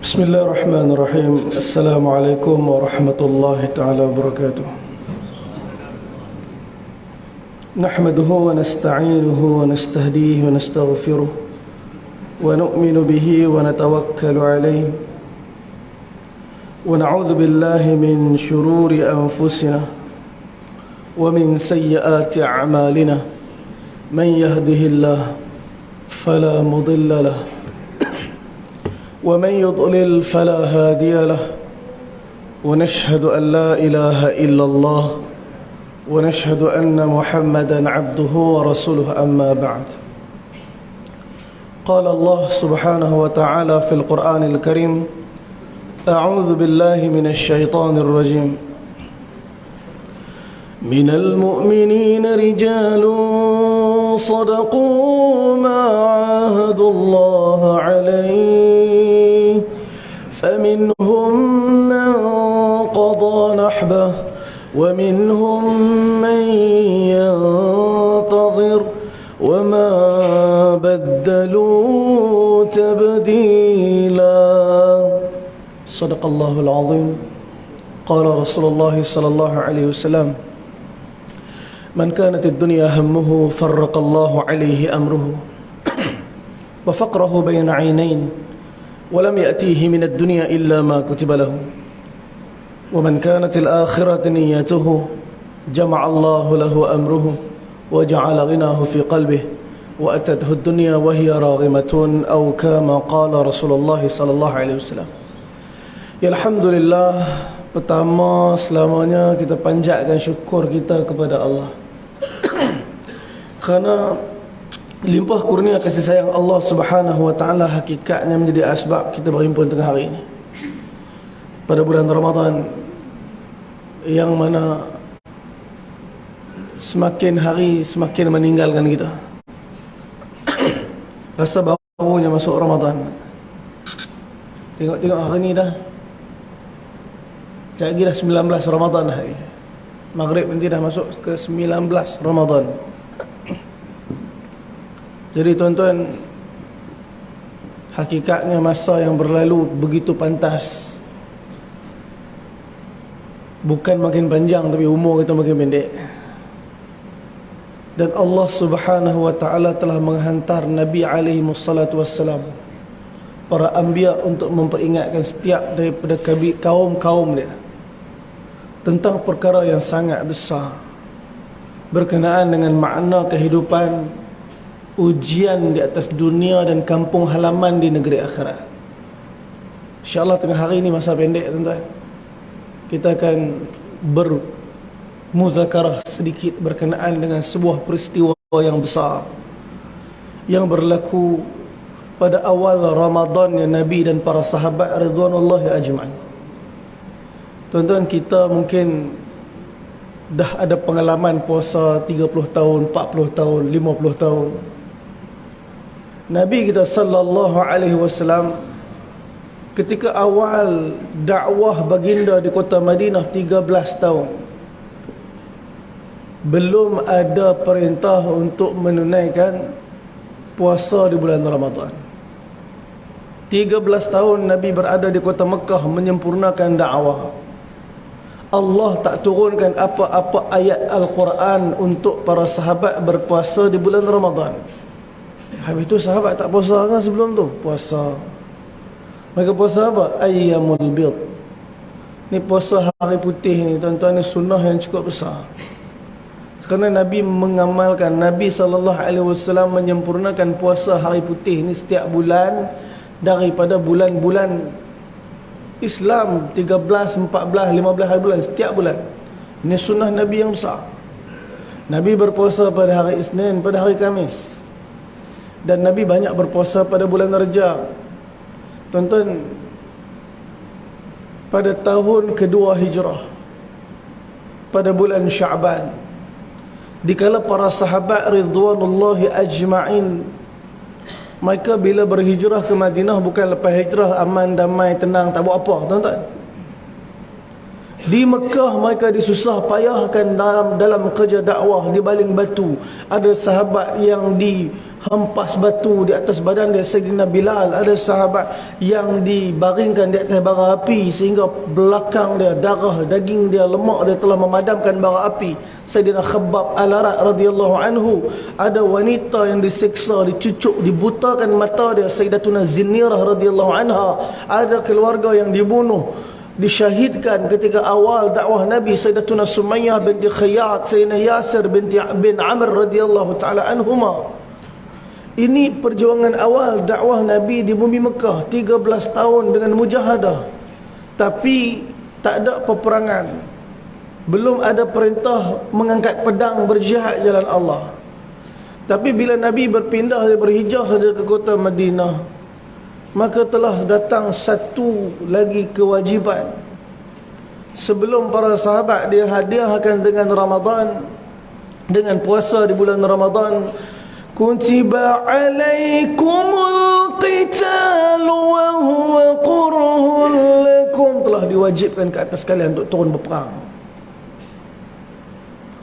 بسم الله الرحمن الرحيم. السلام عليكم ورحمة الله تعالى وبركاته. نحمده ونستعينه ونستهديه ونستغفره ونؤمن به ونتوكل عليه ونعوذ بالله من شرور أنفسنا ومن سيئات أعمالنا. من يهده الله فلا مضل له ومن يضلل فلا هادي له ونشهد أن لا إله إلا الله ونشهد أن محمدا عبده ورسوله. أما بعد، قال الله سبحانه وتعالى في القرآن الكريم: أعوذ بالله من الشيطان الرجيم. من المؤمنين رجال صدقوا ما عاهدوا الله عليه فمنهم من قضى نحبه ومنهم من ينتظر وما بدلوا تبديلا. صدق الله العظيم. قال رسول الله صلى الله عليه وسلم: من كانت الدنيا همه فرق الله عليه أمره وفقره بين عينين ولم يأتيه من الدنيا إلا ما كتب له ومن كانت الآخرة نيته جمع الله له أمره وجعل غناه في قلبه وأتته الدنيا وهي راغمة أو كما قال رسول الله صلى الله عليه وسلم. Ya, Alhamdulillah, pertama selamanya kita panjatkan syukur kita kepada Allah kerana limpah kurnia kasih sayang Allah Subhanahu wa taala hakikatnya menjadi asbab kita berhimpun tengah hari ini pada bulan Ramadan, yang mana semakin hari semakin meninggalkan kita. Rasa barunya masuk Ramadan. Tengok hari ni dah sekejap lagi dah 19 Ramadan hari. Maghrib nanti dah masuk ke 19 Ramadan. Jadi tuan-tuan, hakikatnya masa yang berlalu begitu pantas. Bukan makin panjang, tapi umur kita makin pendek. Dan Allah Subhanahu wa taala telah menghantar Nabi alaihi wassalatu wassalam, para anbiya, untuk memperingatkan setiap daripada kaum-kaum dia tentang perkara yang sangat besar berkenaan dengan makna kehidupan, ujian di atas dunia dan kampung halaman di negeri akhirat. InsyaAllah tengah hari ini masa pendek, tuan-tuan, kita akan bermuzakarah sedikit berkenaan dengan sebuah peristiwa yang besar yang berlaku pada awal Ramadan yang Nabi dan para sahabat ridwanullahi ajma'in. Tuan-tuan, kita mungkin dah ada pengalaman puasa 30 tahun, 40 tahun, 50 tahun. Nabi kita sallallahu alaihi wasallam ketika awal dakwah baginda di kota Madinah 13 tahun, belum ada perintah untuk menunaikan puasa di bulan Ramadan. 13 tahun Nabi berada di kota Mekah menyempurnakan dakwah. Allah tak turunkan apa-apa ayat Al-Quran untuk para sahabat berpuasa di bulan Ramadan. Habis itu sahabat tak puasa kan sebelum tu? Puasa. Mereka puasa apa? Ayyamul bid. Ni puasa hari putih ni, tuan-tuan, ni sunnah yang cukup besar. Kerana Nabi mengamalkan, Nabi SAW menyempurnakan puasa hari putih ni setiap bulan daripada bulan-bulan Islam, 13, 14, 15 hari bulan, setiap bulan. Ini sunnah Nabi yang besar. Nabi berpuasa pada hari Isnin, pada hari Khamis. Dan Nabi banyak berpuasa pada bulan Rajab. Tuan-tuan, pada tahun kedua Hijrah, pada bulan Sya'ban, dikala para sahabat ridwanullahi ajma'in, mereka bila berhijrah ke Madinah, bukan lepas hijrah aman, damai, tenang, tak buat apa, tuan-tuan. Di Mekah mereka disusah payahkan dalam kerja dakwah, di baling batu. Ada sahabat yang hempas batu di atas badan dia. Sayyidina Bilal, ada sahabat yang dibaringkan di atas bara api sehingga belakang dia, darah, daging dia, lemak dia telah memadamkan bara api. Sayyidina Khabbab Al-Arat radhiyallahu anhu, ada wanita yang disiksa, dicucuk, dibutakan mata dia. Sayyidatuna Zinnirah radhiyallahu anha, ada keluarga yang dibunuh, disyahidkan ketika awal dakwah Nabi. Sayyidatuna Sumayyah binti Khayyat, Sayyidina Yasir bin Amr radhiyallahu taala anhuma. Ini perjuangan awal dakwah Nabi di bumi Mekah, 13 tahun dengan mujahadah. Tapi tak ada peperangan, belum ada perintah mengangkat pedang berjihad jalan Allah. Tapi bila Nabi berpindah, dia berhijrah saja ke kota Madinah, maka telah datang satu lagi kewajiban. Sebelum para sahabat dia hadiahkan dengan Ramadan, dengan puasa di bulan Ramadan, kutiba alaikumul qital wa huwa kurhun lakum, telah diwajibkan ke atas kalian untuk turun berperang.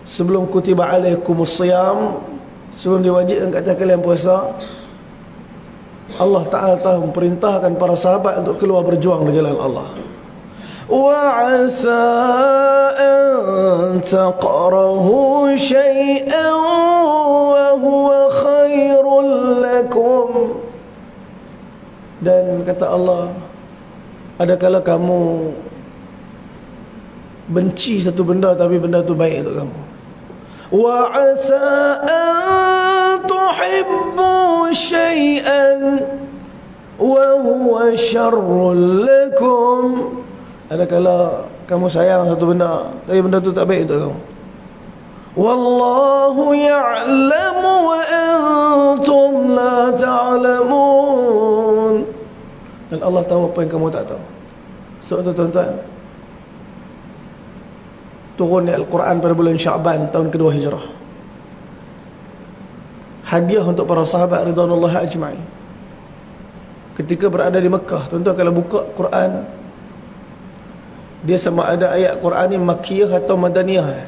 Sebelum kutiba alaikumus siyam, sebelum diwajibkan ke atas kalian puasa, Allah Ta'ala telah memerintahkan para sahabat untuk keluar berjuang di jalan Allah. وَعَسَىٰ أَن تَقْرَهُوا شَيْئًا وَهُوَ خَيْرٌ لَكُمْ. Dan kata Allah, adakala kamu benci satu benda tapi benda itu baik untuk kamu. وَعَسَىٰ أَن تُحِبُّوا شَيْئًا وَهُوَ شَرٌّ لَكُمْ. Adakala kamu sayang satu benda tapi benda itu tak baik untuk kamu. Wallahu ya'lamu wa antum la ta'lamun. Dan Allah tahu apa yang kamu tak tahu. Sebab itu tuan-tuan, turun Al-Quran pada bulan Sya'ban tahun kedua Hijrah, hadiah untuk para sahabat ridwanullah ajma'in. Ketika berada di Mekah, tuan-tuan kalau buka Quran, dia sama ada ayat Quran ni Makkiyah atau Madaniyah.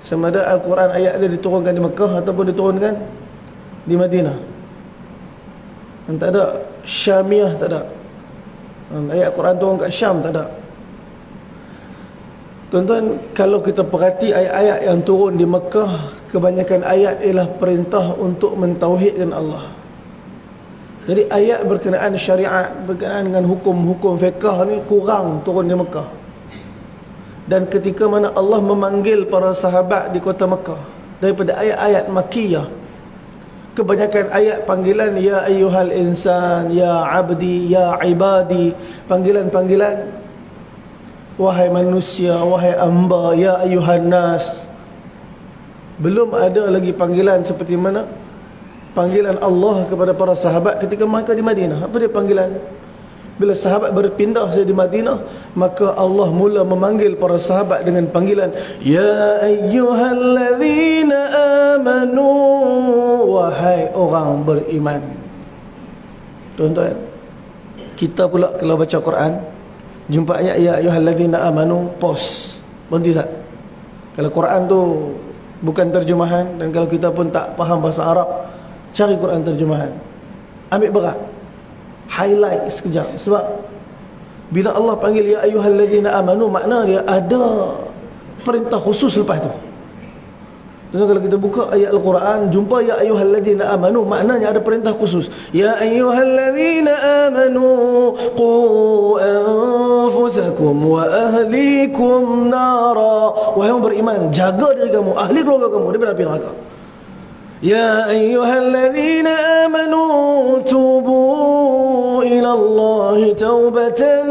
Sama ada Al-Quran ayat dia diturunkan di Mekah ataupun diturunkan di Madinah. Dan tak ada Syamiyah, tak ada. Ayat Quran turun kat Syam, tak ada. Tuan-tuan, kalau kita perhati ayat-ayat yang turun di Mekah, kebanyakan ayat ialah perintah untuk mentauhidkan Allah. Jadi ayat berkenaan syariat, berkenaan dengan hukum-hukum fiqh ni kurang turun di Mekah. Dan ketika mana Allah memanggil para sahabat di kota Mekah, daripada ayat-ayat Makkiyah, kebanyakan ayat panggilan ya ayyuhal insan, ya abdi, ya ibadi, panggilan-panggilan wahai manusia, wahai hamba, ya ayyuhan nas. Belum ada lagi panggilan seperti mana panggilan Allah kepada para sahabat ketika mereka di Madinah. Apa dia panggilan? Bila sahabat berpindah saja di Madinah, maka Allah mula memanggil para sahabat dengan panggilan ya ayyuhalladzina amanu, wahai orang beriman. Tuan-tuan, kita pula kalau baca Quran, jumpa ayat ya ayyuhalladzina amanu, pause, berhenti tak? Kalau Quran tu bukan terjemahan, dan kalau kita pun tak faham bahasa Arab, cari Quran terjemahan, ambil berat, highlight sekejap. Sebab bila Allah panggil ya ayyuhalladzina amanu, makna dia ada perintah khusus lepas tu. Dan kalau kita buka ayat Al-Quran, jumpa ya ayyuhalladzina amanu, maknanya ada perintah khusus. Ya ayyuhalladzina amanu qu anfusakum wa ahlikum nara. Wahai orang beriman, jaga diri kamu, ahli keluarga kamu daripada api neraka. Ya ayyuhalladzina amanu tubu ila Allah taubatan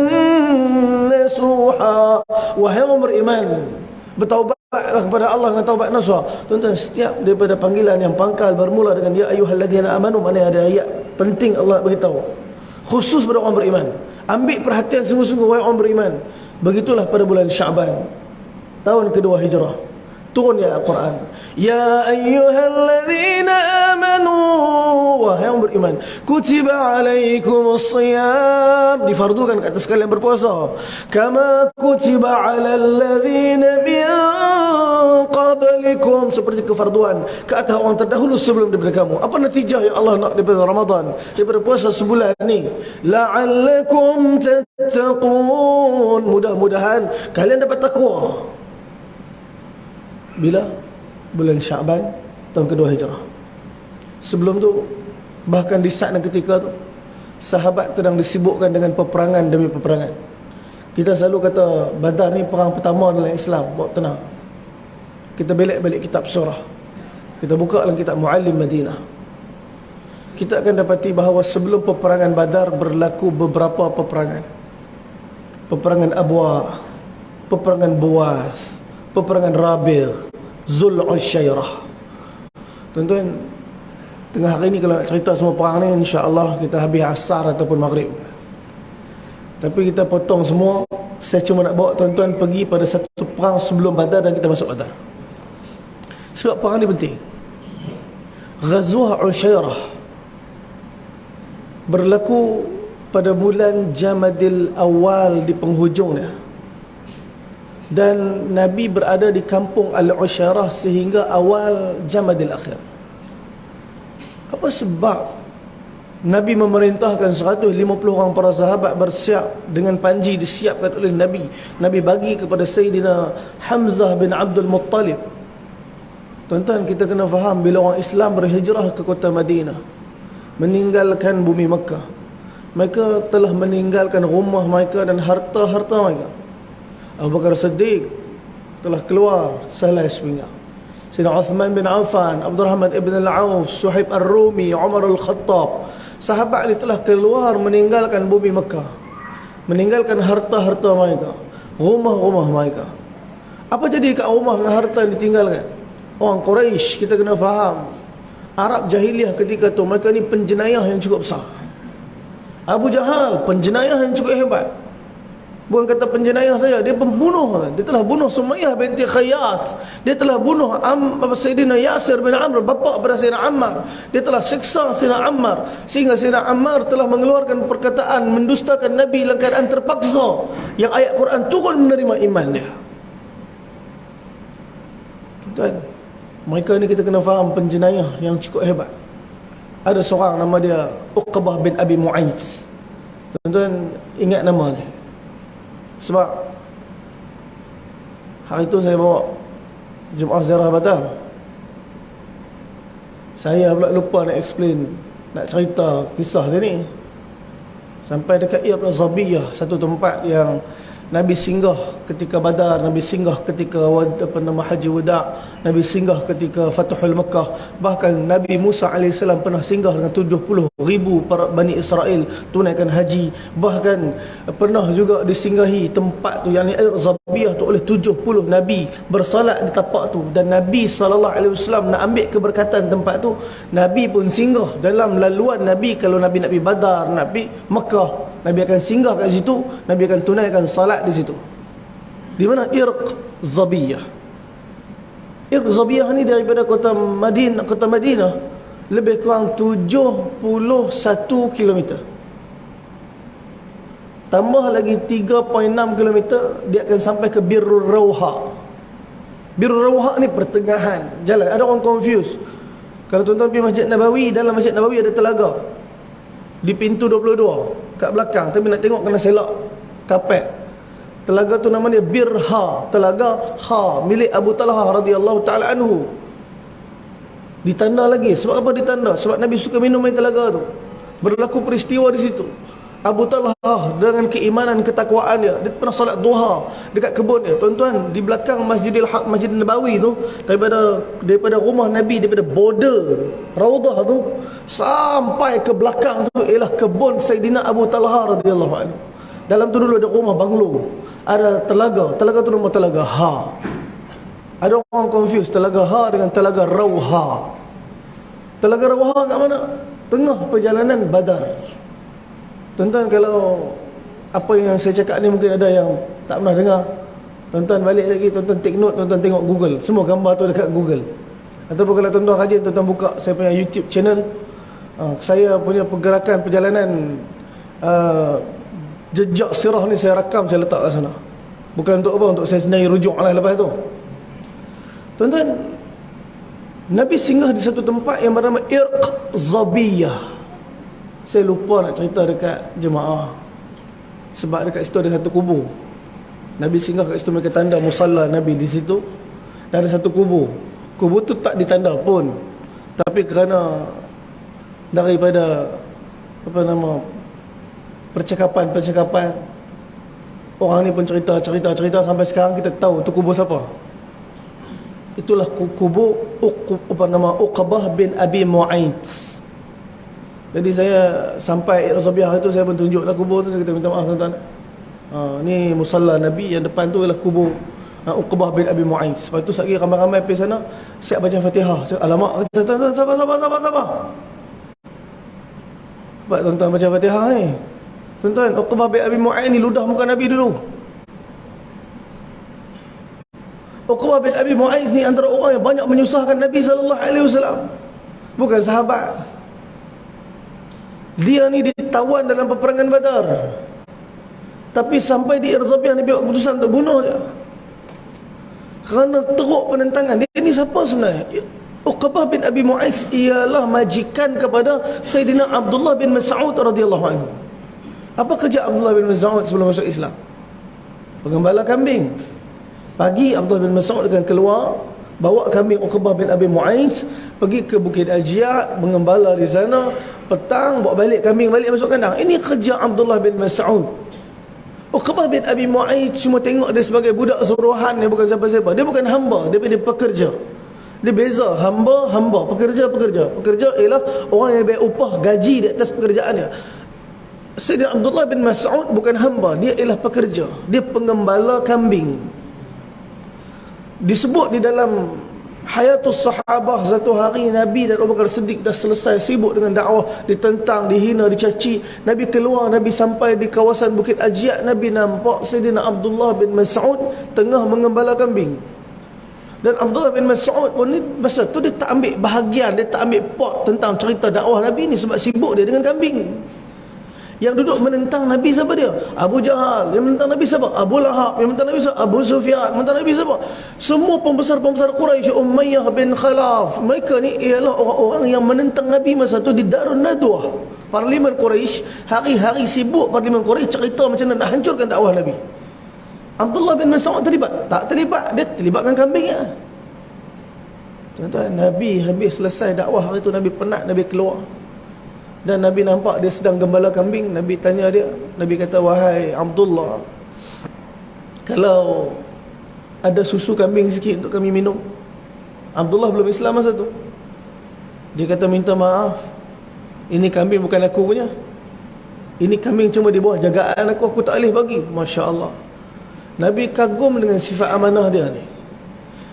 nasuha. Wahai orang beriman, bertaubatlah kepada Allah dengan taubat nasuha. Tuan-tuan, setiap daripada panggilan yang pangkal bermula dengan ya ayyuhalladzina amanu, maknanya ada ayat penting Allah beritahu khusus pada orang beriman. Ambil perhatian sungguh-sungguh wahai orang beriman. Begitulah pada bulan Sya'ban tahun kedua Hijrah, turun ya Al-Quran. Ya ayyuhalladzina amanu, wahai yang beriman, kutiba alaikumus siyam, difardukan ke atas kalian berpuasa, kama kutiba alal ladzina min qablikum, seperti kefarduan ke atas orang terdahulu sebelum daripada kamu. Apa natijah yang Allah nak daripada Ramadan, daripada puasa sebulan ni? La'allakum tattaqun, mudah-mudahan kalian dapat takwa. Bila? Bulan Syaban tahun kedua Hijrah. Sebelum tu, bahkan di saat dan ketika tu, sahabat sedang disibukkan dengan peperangan demi peperangan. Kita selalu kata Badar ni perang pertama dalam Islam. Bawa tenang, kita balik kitab surah, kita buka dalam kitab Muallim Madinah, kita akan dapati bahawa sebelum peperangan Badar berlaku beberapa peperangan. Peperangan Abwa, peperangan Buwath, peperangan Rabigh, Zul Usyairah. Tuan-tuan, tengah hari ni kalau nak cerita semua perang ni, insya-Allah kita habis asar ataupun maghrib. Tapi kita potong semua. Saya cuma nak bawa tuan-tuan pergi pada satu perang sebelum Badar dan kita masuk Badar. Sebab perang ni penting. Ghazwah Usyairah berlaku pada bulan Jamadil Awal di penghujungnya. Dan Nabi berada di kampung Al-Usyairah sehingga awal Jamadil Akhir. Apa sebab Nabi memerintahkan 150 orang para sahabat bersiap dengan panji disiapkan oleh Nabi. Nabi bagi kepada Sayyidina Hamzah bin Abdul Muttalib. Tuan-tuan, kita kena faham, bila orang Islam berhijrah ke kota Madinah, meninggalkan bumi Mekah, mereka telah meninggalkan rumah mereka dan harta-harta mereka. Abu Bakar Siddiq telah keluar selai sepinggang. Sayyidina Uthman bin Affan, Abdul Rahman ibn al-Auf, Suhaib al-Rumi, Umar al-Khattab, sahabat ni telah keluar meninggalkan bumi Mekah, meninggalkan harta-harta mereka, rumah-rumah mereka. Apa jadi kat rumah dengan harta yang ditinggalkan? Orang Quraisy, kita kena faham, Arab jahiliah ketika tu, mereka ni penjenayah yang cukup besar. Abu Jahal, penjenayah yang cukup hebat. Bukan kata penjenayah saja, dia pembunuh. Dia telah bunuh Sumayyah binti Khayyat. Dia telah bunuh Sayyidina Yasir bin Amr, bapa pada Sayyidina Ammar. Dia telah siksa Sayyidina Ammar, sehingga Sayyidina Ammar telah mengeluarkan perkataan mendustakan Nabi dalam keadaan terpaksa, yang ayat Quran turun menerima iman dia. Tuan, mereka ni kita kena faham penjenayah yang cukup hebat. Ada seorang nama dia Uqbah bin Abi Mu'ayz. Tuan-tuan ingat nama ni, sebab hari tu saya bawa Jumaat Ziarah Badar. Saya pula lupa nak explain, nak cerita kisah dia ni. Sampai dekat Ibn Zabiyah, satu tempat yang Nabi singgah ketika Badar, Nabi singgah ketika Haji Wada', Nabi singgah ketika Fathul Makkah. Bahkan Nabi Musa AS pernah singgah dengan 70,000 para Bani Israel tunaikan haji. Bahkan pernah juga disinggahi tempat tu, yakni Air Zabiyah tu, oleh 70 Nabi bersalat di tapak tu. Dan Nabi SAW nak ambil keberkatan tempat tu, Nabi pun singgah dalam laluan Nabi. Kalau Nabi nak pergi Badar, nak pergi Makkah, Nabi akan singgah kat situ, Nabi akan tunaikan salat di situ. Di mana? Irq Zabiyah. Irq Zabiyah ni daripada kota Madinah lebih kurang 71 km. Tambah lagi 3.6 km, dia akan sampai ke Birrul Rawha. Birrul Rawha ni pertengahan jalan. Ada orang confuse. Kalau tuan-tuan pergi Masjid Nabawi, dalam Masjid Nabawi ada telaga di pintu 22 kat belakang, tapi nak tengok kena selak kapet. Telaga tu nama dia Birha, telaga Ha, milik Abu Talha radhiyallahu taala anhu. Ditanda lagi. Sebab apa ditanda? Sebab Nabi suka minum air telaga tu. Berlaku peristiwa di situ. Abu Talha dengan keimanan, ketakwaan dia pernah solat duha dekat kebun dia. Tuan-tuan, di belakang Masjid Nabawi tu, daripada rumah Nabi, daripada border Raudah tu sampai ke belakang tu ialah kebun Sayyidina Abu Talha radhiyallahu anhu. Dalam tu dulu ada rumah banglo, ada telaga. Telaga tu nama Telaga Ha. Ada orang confuse Telaga Ha dengan Telaga Rawha. Telaga Rawha kat mana? Tengah perjalanan Badar. Tuan-tuan, kalau apa yang saya cakap ni mungkin ada yang tak pernah dengar, tuan-tuan balik lagi, tuan-tuan take note, tuan-tuan tengok Google. Semua gambar tu dekat Google. Ataupun kalau tuan-tuan rajin, tuan-tuan buka saya punya YouTube channel, Saya punya pergerakan perjalanan jejak sirah ni saya rakam, saya letak kat sana. Bukan untuk apa, untuk saya sendiri rujuk lah lepas tu. Tuan-tuan, Nabi singgah di satu tempat yang bernama Irq Zabiyah. Saya lupa nak cerita dekat jemaah, sebab dekat situ ada satu kubur. Nabi singgah kat situ, mereka tanda musalla Nabi di situ. Dan ada satu kubur. Kubur tu tak ditanda pun, tapi kerana daripada percakapan orang ni pun cerita sampai sekarang kita tahu tu kubur siapa. Itulah kubur Uqbah bin Abi Mu'ayth. Jadi saya sampai Rabiah itu, saya pun tunjuklah kubur tu. Saya kata, minta maaf tuan-tuan, ni musalla Nabi, yang depan tu ialah kubur Uqbah bin Abi Mu'ayth. Lepas tu sekali ramai-ramai pergi sana, siap baca Fatihah. Saya, alamak, kata tuan-tuan, sabar. Sebab tuan-tuan baca Fatihah ni, tuan-tuan, Uqbah bin Abi Mu'ayth ni ludah muka Nabi dulu. Uqbah bin Abi Mu'ayth ni antara orang yang banyak menyusahkan Nabi SAW. Bukan sahabat. Dia ni ditawan dalam peperangan Badar, tapi sampai di Irzabiah Nabi buat keputusan untuk bunuh dia kerana teruk penentangan. Dia ni siapa sebenarnya? Uqbah bin Abi Mu'ayth ialah majikan kepada Sayyidina Abdullah bin Mas'ud radhiyallahu anhu. Apa kerja Abdullah bin Mas'ud sebelum masuk Islam? Pengembala kambing. Pagi Abdullah bin Mas'ud akan keluar, bawa kambing Uqbah bin Abi Mu'ayth pergi ke Bukit Ajiat, mengembala di sana. Petang bawa balik kambing, balik masuk kandang. Ini kerja Abdullah bin Mas'ud. Uqbah bin Abi Mu'ayth cuma tengok dia sebagai budak suruhan, dia bukan siapa-siapa. Dia bukan hamba, dia pekerja. Dia beza hamba, pekerja. Pekerja ialah orang yang bayar upah, gaji di atas pekerjaan dia. Sayyidina Abdullah bin Mas'ud bukan hamba, dia ialah pekerja. Dia pengembala kambing. Disebut di dalam Hayatus Sahabah, satu hari Nabi dan Abu Bakar Siddiq dah selesai sibuk dengan dakwah, ditentang, dihina, dicaci. Nabi keluar, Nabi sampai di kawasan Bukit Ajiat. Nabi nampak Sayyidina Abdullah bin Mas'ud tengah mengembala kambing. Dan Abdullah bin Mas'ud pun ni, masa tu dia tak ambil bahagian, dia tak ambil pot tentang cerita dakwah Nabi ni, sebab sibuk dia dengan kambing. Yang duduk menentang Nabi siapa dia? Abu Jahal. Yang menentang Nabi siapa? Abu Lahab. Yang menentang Nabi siapa? Abu Sufyan. Menentang Nabi siapa? Semua pembesar-pembesar Quraisy, Umayyah bin Khalaf. Mereka ni ialah orang-orang yang menentang Nabi masa tu di Darun Nadwah, parlimen Quraisy. Hari-hari sibuk parlimen Quraisy cerita macam mana nak hancurkan dakwah Nabi. Abdullah bin Mas'ud terlibat? Tak terlibat. Dia terlibatkan kambingnya. Tuan-tuan, Nabi habis selesai dakwah hari tu, Nabi penat, Nabi keluar. Dan Nabi nampak dia sedang gembala kambing. Nabi tanya dia, Nabi kata, wahai Abdullah, kalau ada susu kambing sikit untuk kami minum. Abdullah belum Islam masa tu. Dia kata, minta maaf, ini kambing bukan aku punya. Ini kambing cuma di bawah jagaan aku tak boleh bagi. Masya Allah. Nabi kagum dengan sifat amanah dia ni.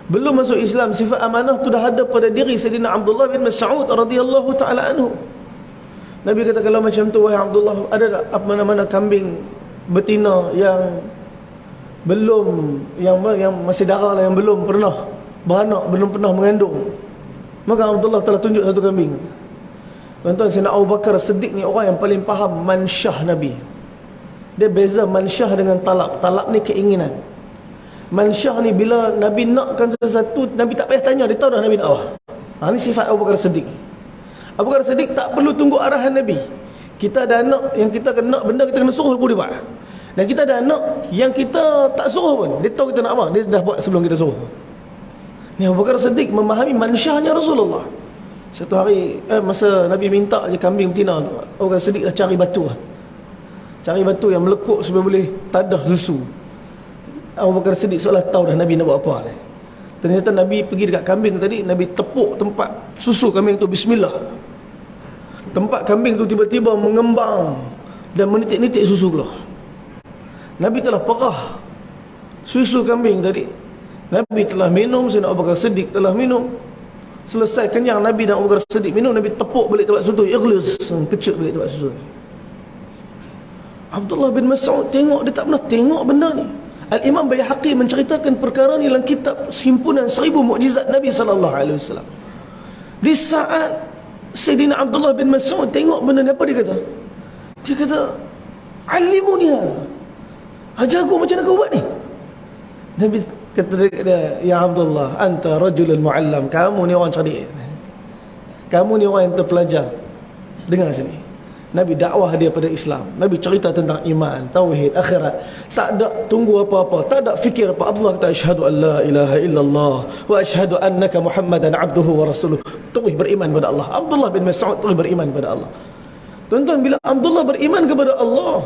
Belum masuk Islam, sifat amanah tu dah ada pada diri Sayyidina Abdullah bin Mas'ud radhiyallahu ta'ala anhu. Nabi kata, kalau macam tu wahai Abdullah, ada tak apa mana-mana kambing betina yang belum, yang masih darah lah, yang belum pernah beranak, belum pernah mengandung? Maka Abdullah telah tunjuk satu kambing. Tuan-tuan, Sayyidina Abu Bakar Siddiq ni orang yang paling faham mansyah Nabi. Dia beza mansyah dengan talab. Talab ni keinginan. Mansyah ni bila Nabi nakkan sesuatu, Nabi tak payah tanya, dia tahu dah Nabi nak apa. Ni sifat Abu Bakar Siddiq. Abu Bakar Siddiq tak perlu tunggu arahan Nabi. Kita ada anak yang kita kena benda, kita kena suruh pun dia buat. Dan kita ada anak yang kita tak suruh pun, dia tahu kita nak apa, dia dah buat sebelum kita suruh. Ni Abu Bakar Siddiq memahami mansyahnya Rasulullah. Satu hari masa Nabi minta je kambing betina tu, Abu Bakar Siddiq dah cari batu. Cari batu yang melekuk supaya boleh tadah susu. Abu Bakar Siddiq seolah tahu dah Nabi nak buat apa ni. Ternyata Nabi pergi dekat kambing tadi, Nabi tepuk tempat susu kambing tu, bismillah. Tempat kambing tu tiba-tiba mengembang dan menitik-nitik susu keluar. Nabi telah perah susu kambing tadi. Nabi telah minum, Sayyidina Abu Bakar Siddiq telah minum. Selesai kenyang Nabi dan Abu Bakar Siddiq minum, Nabi tepuk balik tempat susu, ikhlas, kecut balik tempat susu ni. Abdullah bin Mas'ud tengok, dia tak pernah tengok benda ni. Al-Imam Baihaqi menceritakan perkara ni dalam kitab Himpunan 1000 Mukjizat Nabi SAW. Di saat Sayyidina Abdullah bin Mas'ud tengok benda ni, apa dia kata? Dia kata, "Alimuni hadha." Ajar aku macam mana kau buat ni. Nabi kata dia, "Ya Abdullah, anta rajulul muallam." Kamu ni orang cerdik. Kamu ni orang yang terpelajar. Dengar sini. Nabi dakwah dia pada Islam. Nabi cerita tentang iman, tauhid, akhirat. Tak ada tunggu apa-apa, tak ada fikir apa. Abdullah kata, "Asyhadu an la ilaha illallah wa asyhadu annaka Muhammadan abduhu wa rasuluh." Terus beriman pada Allah. Abdullah bin Mas'ud terus beriman pada Allah. Tuan-tuan, bila Abdullah beriman kepada Allah,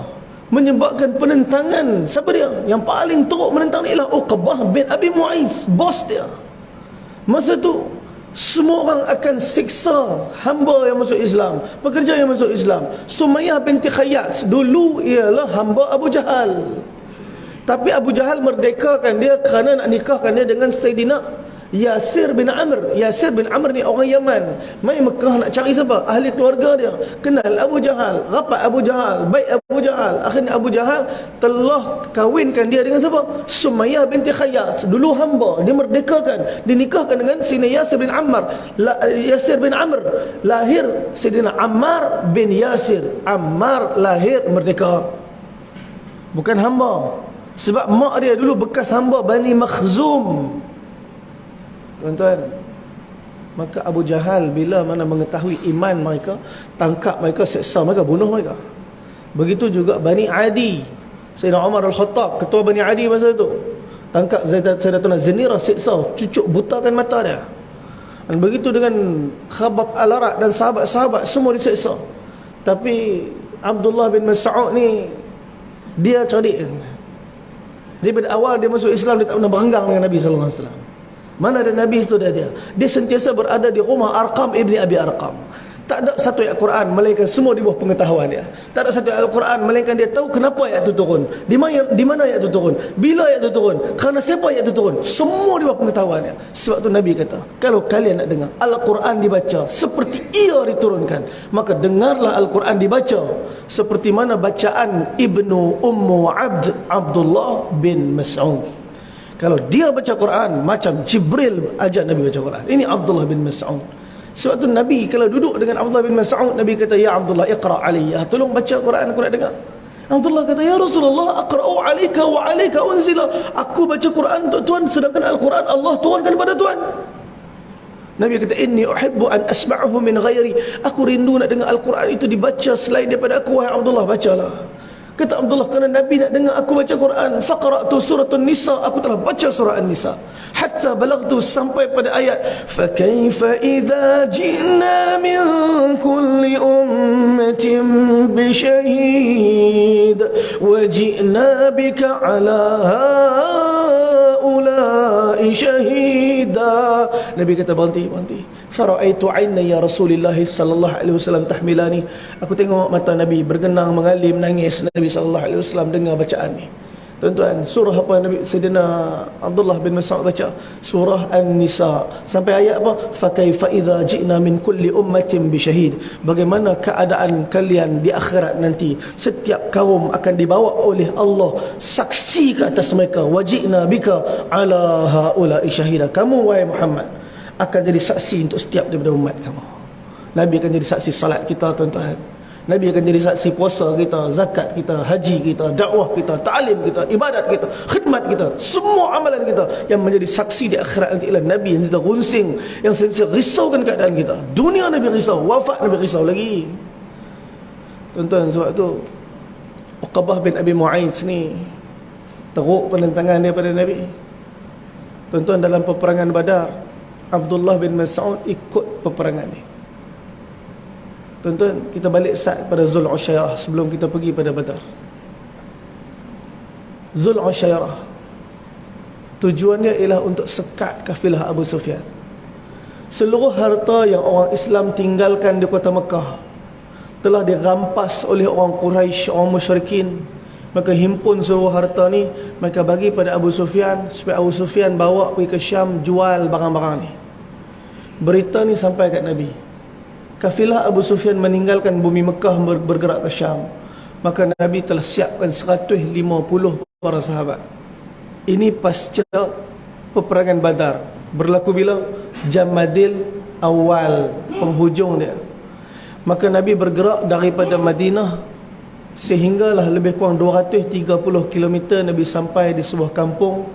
menyebabkan penentangan, siapa dia? Yang paling teruk menentang ni ialah Uqbah bin Abi Mu'aiz, bos dia. Masa tu semua orang akan siksa hamba yang masuk Islam, pekerja yang masuk Islam. Sumayyah binti Khayyat dulu ialah hamba Abu Jahal, tapi Abu Jahal merdekakan dia kerana nak nikahkan dia dengan Sayyidina Yasir bin Amr. Yasir bin Amr ni orang Yaman, mai Mekah nak cari siapa? Ahli keluarga dia. Kenal Abu Jahal, rapat Abu Jahal, baik Abu Jahal. Akhirnya Abu Jahal telah kahwinkan dia dengan siapa? Sumayyah binti Khayyat. Dulu hamba, dia merdekakan, dinikahkan dengan Sayyidina Yasir bin Ammar. Yasir bin Amr lahir Sayyidina Ammar bin Yasir. Ammar lahir merdeka, bukan hamba. Sebab mak dia dulu bekas hamba Bani Makhzum. Tuan-tuan, maka Abu Jahal bila mana mengetahui iman mereka, tangkap mereka, seksa mereka, bunuh mereka. Begitu juga Bani Adi. Sayyidina Umar Al-Khattab, ketua Bani Adi masa itu, tangkap Sayyidatuna Zinirah, seksa, cucuk, butakan mata dia. Dan begitu dengan Khabbab Al-Arat dan sahabat-sahabat, semua diseksa. Tapi Abdullah bin Mas'ud ni, dia cerdik. Dia pada awal dia masuk Islam, dia tak pernah berenggang dengan Nabi SAW. Mana ada Nabi itu dia. Dia sentiasa berada di rumah Arqam ibni Abi Arqam. Tak ada satu ayat Quran melainkan semua di bawah pengetahuan dia. Tak ada satu ayat Quran melainkan dia tahu kenapa ayat itu turun, di mana ayat itu turun, bila ayat itu turun, kerana siapa ayat itu turun. Semua di bawah pengetahuan dia. Sebab tu Nabi kata, kalau kalian nak dengar Al-Quran dibaca seperti ia diturunkan, maka dengarlah Al-Quran dibaca seperti mana bacaan Ibnu Ummu Abd, Abdullah bin Mas'ud. Kalau dia baca Quran macam Jibril ajar Nabi baca Quran. Ini Abdullah bin Mas'ud. Sebab tu Nabi kalau duduk dengan Abdullah bin Mas'ud, Nabi kata, "Ya Abdullah, iqra' alayya." Tolong baca Quran, aku nak dengar. Abdullah kata, "Ya Rasulullah, aqra'u alayka wa alayka unzila." Aku baca Quran untuk Tuan, sedangkan Al-Quran Allah turunkan kepada Tuan. Nabi kata, "Inni uhibbu an asma'ahu min ghairi." Aku rindu nak dengar Al-Quran itu dibaca selain daripada aku. Wahai Abdullah, bacalah. Kata Abdullah, kerana Nabi nak dengar aku baca Quran, faqara'tu suratun Nisa, aku telah baca surah An-Nisa hatta balagtu, sampai pada ayat fa kaifa idza ji'na min kulli ummatin bi syahid wa ji'na bika ala haula'i syahida. Nabi kata, berhenti. Fara'aitu 'ainaya Rasulillah sallallahu alaihi wasallam tahmilani. Aku tengok mata Nabi bergenang, mengalir, menangis. Nabi sallallahu alaihi wasallam dengar bacaan ni. Tuan-tuan, surah apa Nabi Sayyidina Abdullah bin Mas'ud baca? Surah An-Nisa. Sampai ayat apa? Fa kaifa idza ji'na min kulli ummatin bi syahid. Bagaimana keadaan kalian di akhirat nanti? Setiap kaum akan dibawa oleh Allah saksi ke atas mereka. Waji'na bika ala haula'i syahida. Kamu wahai Muhammad akan jadi saksi untuk setiap daripada umat kamu. Nabi akan jadi saksi salat kita, tuan-tuan. Nabi akan jadi saksi puasa kita, zakat kita, haji kita, dakwah kita, ta'lim kita, ibadat kita, khidmat kita, semua amalan kita yang menjadi saksi di akhirat nanti ialah Nabi yang sedang runsing, yang sedang risaukan keadaan kita. Dunia Nabi risau, wafat Nabi risau lagi. Tuan-tuan, sebab tu Uqbah bin Abi Mu'aiz ni teruk penentangan daripada Nabi. Tuan-tuan, dalam peperangan Badar, Abdullah bin Mas'ud ikut peperangan ni. Tuan-tuan, kita balik saat pada Zul Ushairah sebelum kita pergi pada Badar. Zul Ushairah tujuannya ialah untuk sekat kafilah Abu Sufyan. Seluruh harta yang orang Islam tinggalkan di kota Mekah telah dirampas oleh orang Quraisy, orang musyrikin. Maka himpun seluruh harta ni, mereka bagi pada Abu Sufyan supaya Abu Sufyan bawa pergi ke Syam, jual barang-barang ni. Berita ni sampai kat Nabi. Kafilah Abu Sufyan meninggalkan bumi Mekah, bergerak ke Syam. Maka Nabi telah siapkan 150 para sahabat. Ini pasca peperangan Badar. Berlaku bila? Jamadil Awal, penghujung dia. Maka Nabi bergerak daripada Madinah sehinggalah lebih kurang 230 km Nabi sampai di sebuah kampung.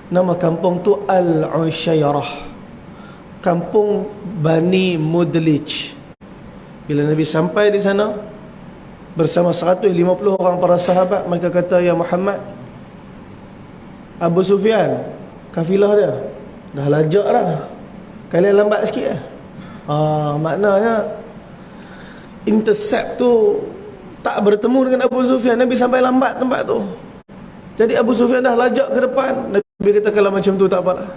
Nama kampung tu Al-Ushayrah, kampung Bani Mudlij. Bila Nabi sampai di sana bersama 150 orang para sahabat, maka kata, ya Muhammad, Abu Sufyan, kafilah dia dah lajak dah, kalian lambat sikit lah. Maknanya intercept tu tak bertemu dengan Abu Sufyan, Nabi sampai lambat tempat tu. Jadi Abu Sufyan dah lajak ke depan. Nabi kata, kalau macam tu tak apalah,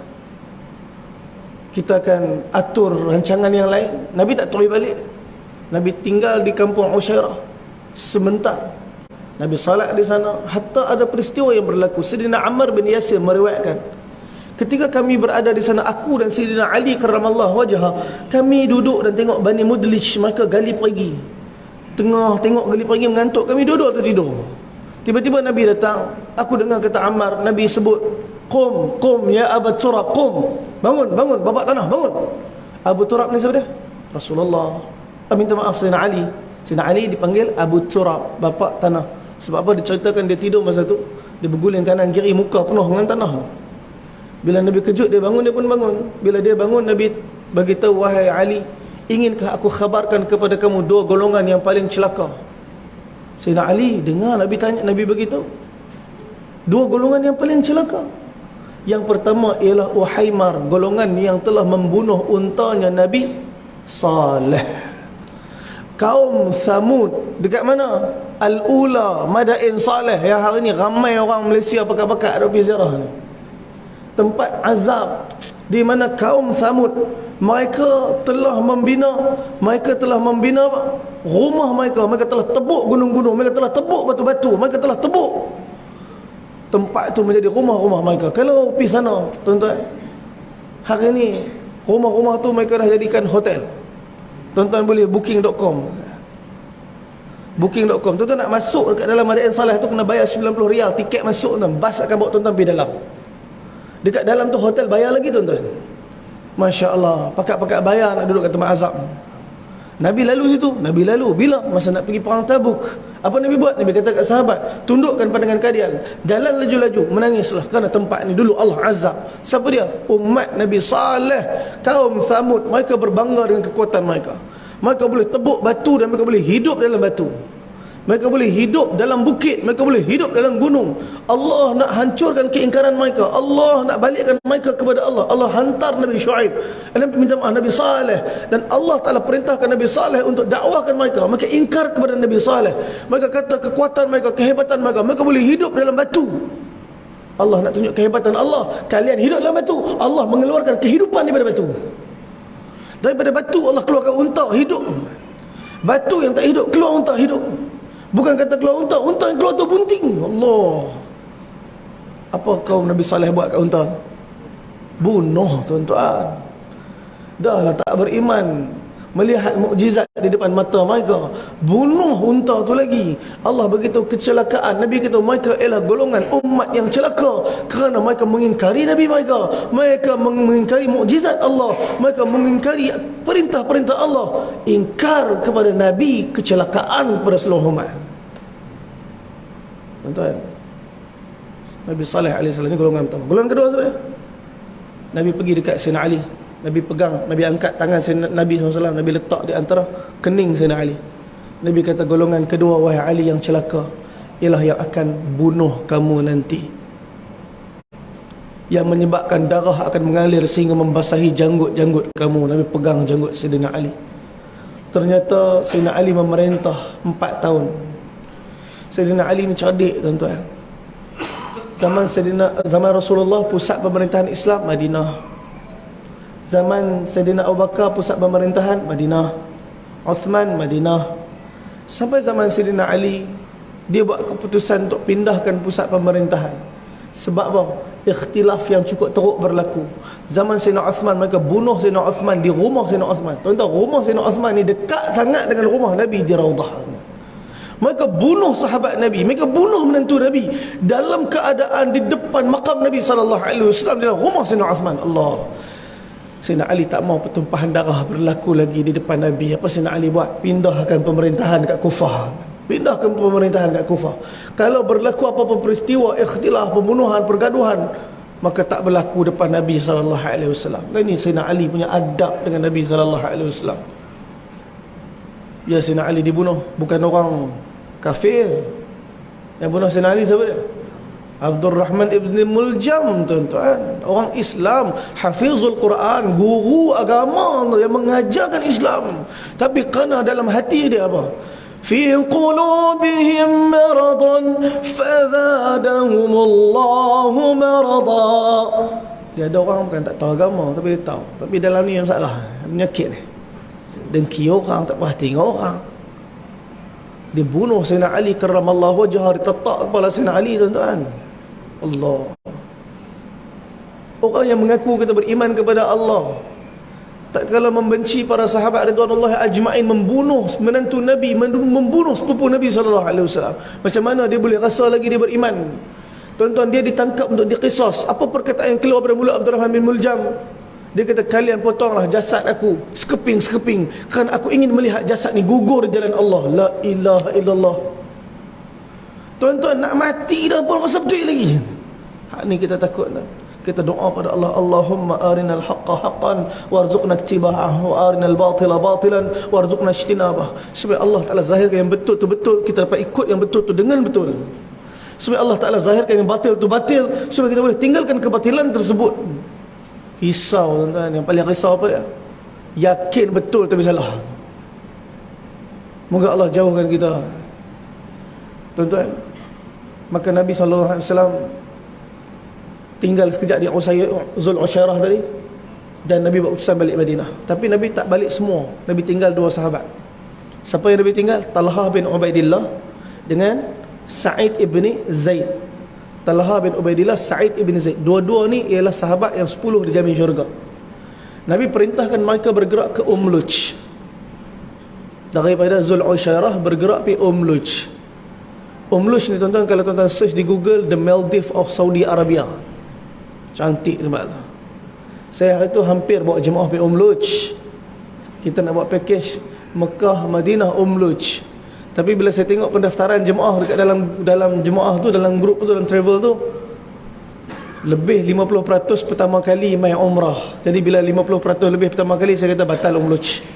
kita akan atur rancangan yang lain. Nabi tak turun balik. Nabi tinggal di kampung Ushayrah sebentar. Nabi salat di sana hatta ada peristiwa yang berlaku. Sayyidina Ammar bin Yasir meriwayatkan, ketika kami berada di sana, aku dan Sayyidina Ali karramallahu wajhah, kami duduk dan tengok Bani Mudlij mereka gali pergi. Tengah tengok gali pergi mengantuk, kami duduk atau tidur. Tiba-tiba Nabi datang. Aku dengar kata Ammar, Nabi sebut, qum ya Abu Turab, qum, bangun bapak tanah, bangun. Abu Turab ni siapa dia? Rasulullah. Minta maaf, Sayyidina Ali. Sayyidina Ali dipanggil Abu Turab, bapak tanah. Sebab apa? Diceritakan dia tidur masa tu, dia berguling kanan kiri, muka penuh dengan tanah. Bila Nabi kejut, dia bangun, dia pun bangun. Bila dia bangun, Nabi bagi tahu, wahai Ali, inginkah aku khabarkan kepada kamu dua golongan yang paling celaka? Sayyidina Ali dengar Nabi tanya, Nabi beritahu dua golongan yang paling celaka. Yang pertama ialah Uhaymar, golongan yang telah membunuh untanya Nabi Saleh. Kaum Thamud dekat mana? Al-Ula, Madain Saleh, yang hari ni ramai orang Malaysia pakat-pakat ada pergi ziarah ni. Tempat azab di mana kaum Thamud mereka telah membina apa? Rumah mereka telah tebuk gunung-gunung, mereka telah tebuk batu-batu, mereka telah tebuk tempat itu menjadi rumah-rumah mereka. Kalau pergi sana, tuan-tuan, hari ni rumah-rumah tu mereka dah jadikan hotel. Tuan-tuan boleh booking.com. Booking.com. Tuan-tuan nak masuk dekat dalam Madain Saleh tu kena bayar 90 rial tiket masuk, tuan. Bas akan bawa tuan-tuan pergi dalam. Dekat dalam tu hotel bayar lagi, tuan-tuan. Masya Allah, pakat-pakat bayar nak duduk kat tempat azab. Nabi lalu situ. Nabi lalu bila masa nak pergi perang Tabuk, apa Nabi buat? Nabi kata kat sahabat, tundukkan pandangan kalian, jalan laju-laju, menangislah kerana tempat ni dulu Allah azab. Siapa dia? Umat Nabi Saleh, kaum Thamud. Mereka berbangga dengan kekuatan mereka. Mereka boleh tebuk batu dan mereka boleh hidup dalam batu. Mereka boleh hidup dalam bukit, mereka boleh hidup dalam gunung. Allah nak hancurkan keingkaran mereka, Allah nak balikkan mereka kepada Allah. Allah hantar Nabi Shu'aib, Nabi Saleh, dan Allah Ta'ala perintahkan Nabi Saleh untuk dakwahkan mereka. Mereka ingkar kepada Nabi Saleh. Mereka kata kekuatan mereka, kehebatan mereka, mereka boleh hidup dalam batu. Allah nak tunjuk kehebatan Allah. Kalian hidup dalam batu, Allah mengeluarkan kehidupan daripada batu. Daripada batu Allah keluarkan unta hidup. Batu yang tak hidup keluar unta hidup. Bukan kata keluar unta, unta yang keluar tu bunting. Allah. Apa kaum Nabi Saleh buat kat unta? Bunuh, tuan-tuan. Dah lah tak beriman, melihat mukjizat di depan mata mereka, bunuh unta tu lagi. Allah beritahu kecelakaan. Nabi kata mereka ialah golongan umat yang celaka kerana mereka mengingkari Nabi mereka, mereka mengingkari mukjizat Allah, mereka mengingkari perintah-perintah Allah. Ingkar kepada Nabi, kecelakaan kepada seluruh umat. Tuan-tuan, Nabi Saleh AS ni golongan pertama. Golongan kedua sebenarnya, Nabi pergi dekat Sayyidina Ali. Nabi pegang, Nabi angkat tangan Nabi SAW, Nabi letak di antara kening Sayyidina Ali. Nabi kata, golongan kedua wahai Ali yang celaka ialah yang akan bunuh kamu nanti, yang menyebabkan darah akan mengalir sehingga membasahi janggut-janggut kamu. Nabi pegang janggut Sayyidina Ali. Ternyata Sayyidina Ali memerintah 4 tahun. Sayyidina Ali ni cerdik, tuan-tuan. Zaman Rasulullah, pusat pemerintahan Islam Madinah. Zaman Sayyidina Abu Bakar, pusat pemerintahan Madinah. Uthman, Madinah. Sampai zaman Sayyidina Ali, dia buat keputusan untuk pindahkan pusat pemerintahan. Sebab apa? Ikhtilaf yang cukup teruk berlaku. Zaman Sayyidina Uthman, mereka bunuh Sayyidina Uthman di rumah Sayyidina Uthman. Tuan-tuan, rumah Sayyidina Uthman ni dekat sangat dengan rumah Nabi di Raudah. Mereka bunuh sahabat Nabi, mereka bunuh menantu Nabi dalam keadaan di depan makam Nabi SAW, di dalam rumah Sayyidina Uthman. Allah. Sayyidina Ali tak mau pertumpahan darah berlaku lagi di depan Nabi. Apa Sayyidina Ali buat? Pindahkan pemerintahan kat Kufah. Pindahkan pemerintahan kat Kufah. Kalau berlaku apa-apa peristiwa, ikhtilaf, pembunuhan, pergaduhan, maka tak berlaku depan Nabi SAW. Dan ini Sayyidina Ali punya adab dengan Nabi SAW. Ya, Sayyidina Ali dibunuh bukan orang kafir. Yang bunuh Sayyidina Ali siapa dia? Abdul Rahman ibn Muljam, tuan-tuan. Orang Islam, hafizul Quran, guru agama yang mengajarkan Islam. Tapi kerana dalam hati dia apa? Fi qulubihim maradun fazadahumullahu marada. Dia ada orang bukan tak tahu agama, tapi dia tahu. Tapi dalam ni yang masalah, penyakit ni. Dengki orang, tak puas hati dengan orang. Dia bunuh Sayyidina Ali karramallahu wajhah, ditetak kepala Sayyidina Ali, tuan-tuan. Allah. Orang yang mengaku kita beriman kepada Allah, tak kala membenci para sahabat ridwanullah ajma'in, membunuh menantu Nabi, membunuh sepupu Nabi SAW. Macam mana dia boleh rasa lagi dia beriman? Tuan-tuan, dia ditangkap untuk diqisas. Apa perkataan yang keluar dari mulut Abdul Rahman bin Muljam? Dia kata, kalian potonglah jasad aku sekeping-sekeping, kerana aku ingin melihat jasad ni gugur di jalan Allah. La ilaha illallah. Tuan-tuan, nak mati dah pun rasa betul lagi. Hak ni kita takut tak? Kita doa pada Allah, Allahumma arinal haqqa haqqan warzuqna ittiba'ah wa arinal batila batilan warzuqna ijtinabah. Supaya Allah Ta'ala zahirkan yang betul tu betul, kita dapat ikut yang betul tu dengan betul. Supaya Allah Ta'ala zahirkan yang batil tu batil, supaya kita boleh tinggalkan kebatilan tersebut. Risau, tuan-tuan. Yang paling risau apa dia? Yakin betul tapi salah. Moga Allah jauhkan kita, tuan-tuan. Maka Nabi SAW tinggal sekejap di Zul Ushairah tadi, dan Nabi berutusan balik Madinah. Tapi Nabi tak balik semua. Nabi tinggal 2 sahabat. Siapa yang Nabi tinggal? Talha bin Ubaidillah dengan Sa'id ibn Zaid. Talha bin Ubaidillah, Sa'id ibn Zaid. Dua-dua ni ialah sahabat yang 10 dijamin syurga. Nabi perintahkan mereka bergerak ke Luj. Daripada Zul Ushairah bergerak pergi Luj. Luj ni, tuan-tuan, kalau tuan-tuan search di Google, the Maldives of Saudi Arabia. Cantik tempat tu. Saya hari tu hampir bawa jemaah pergi Luj. Kita nak buat package Mekah, Madinah, Luj. Tapi bila saya tengok pendaftaran jemaah dekat dalam jemaah tu, dalam grup tu, dalam travel tu, lebih 50% pertama kali main umrah. Jadi bila 50% lebih pertama kali, saya kata batal Luj.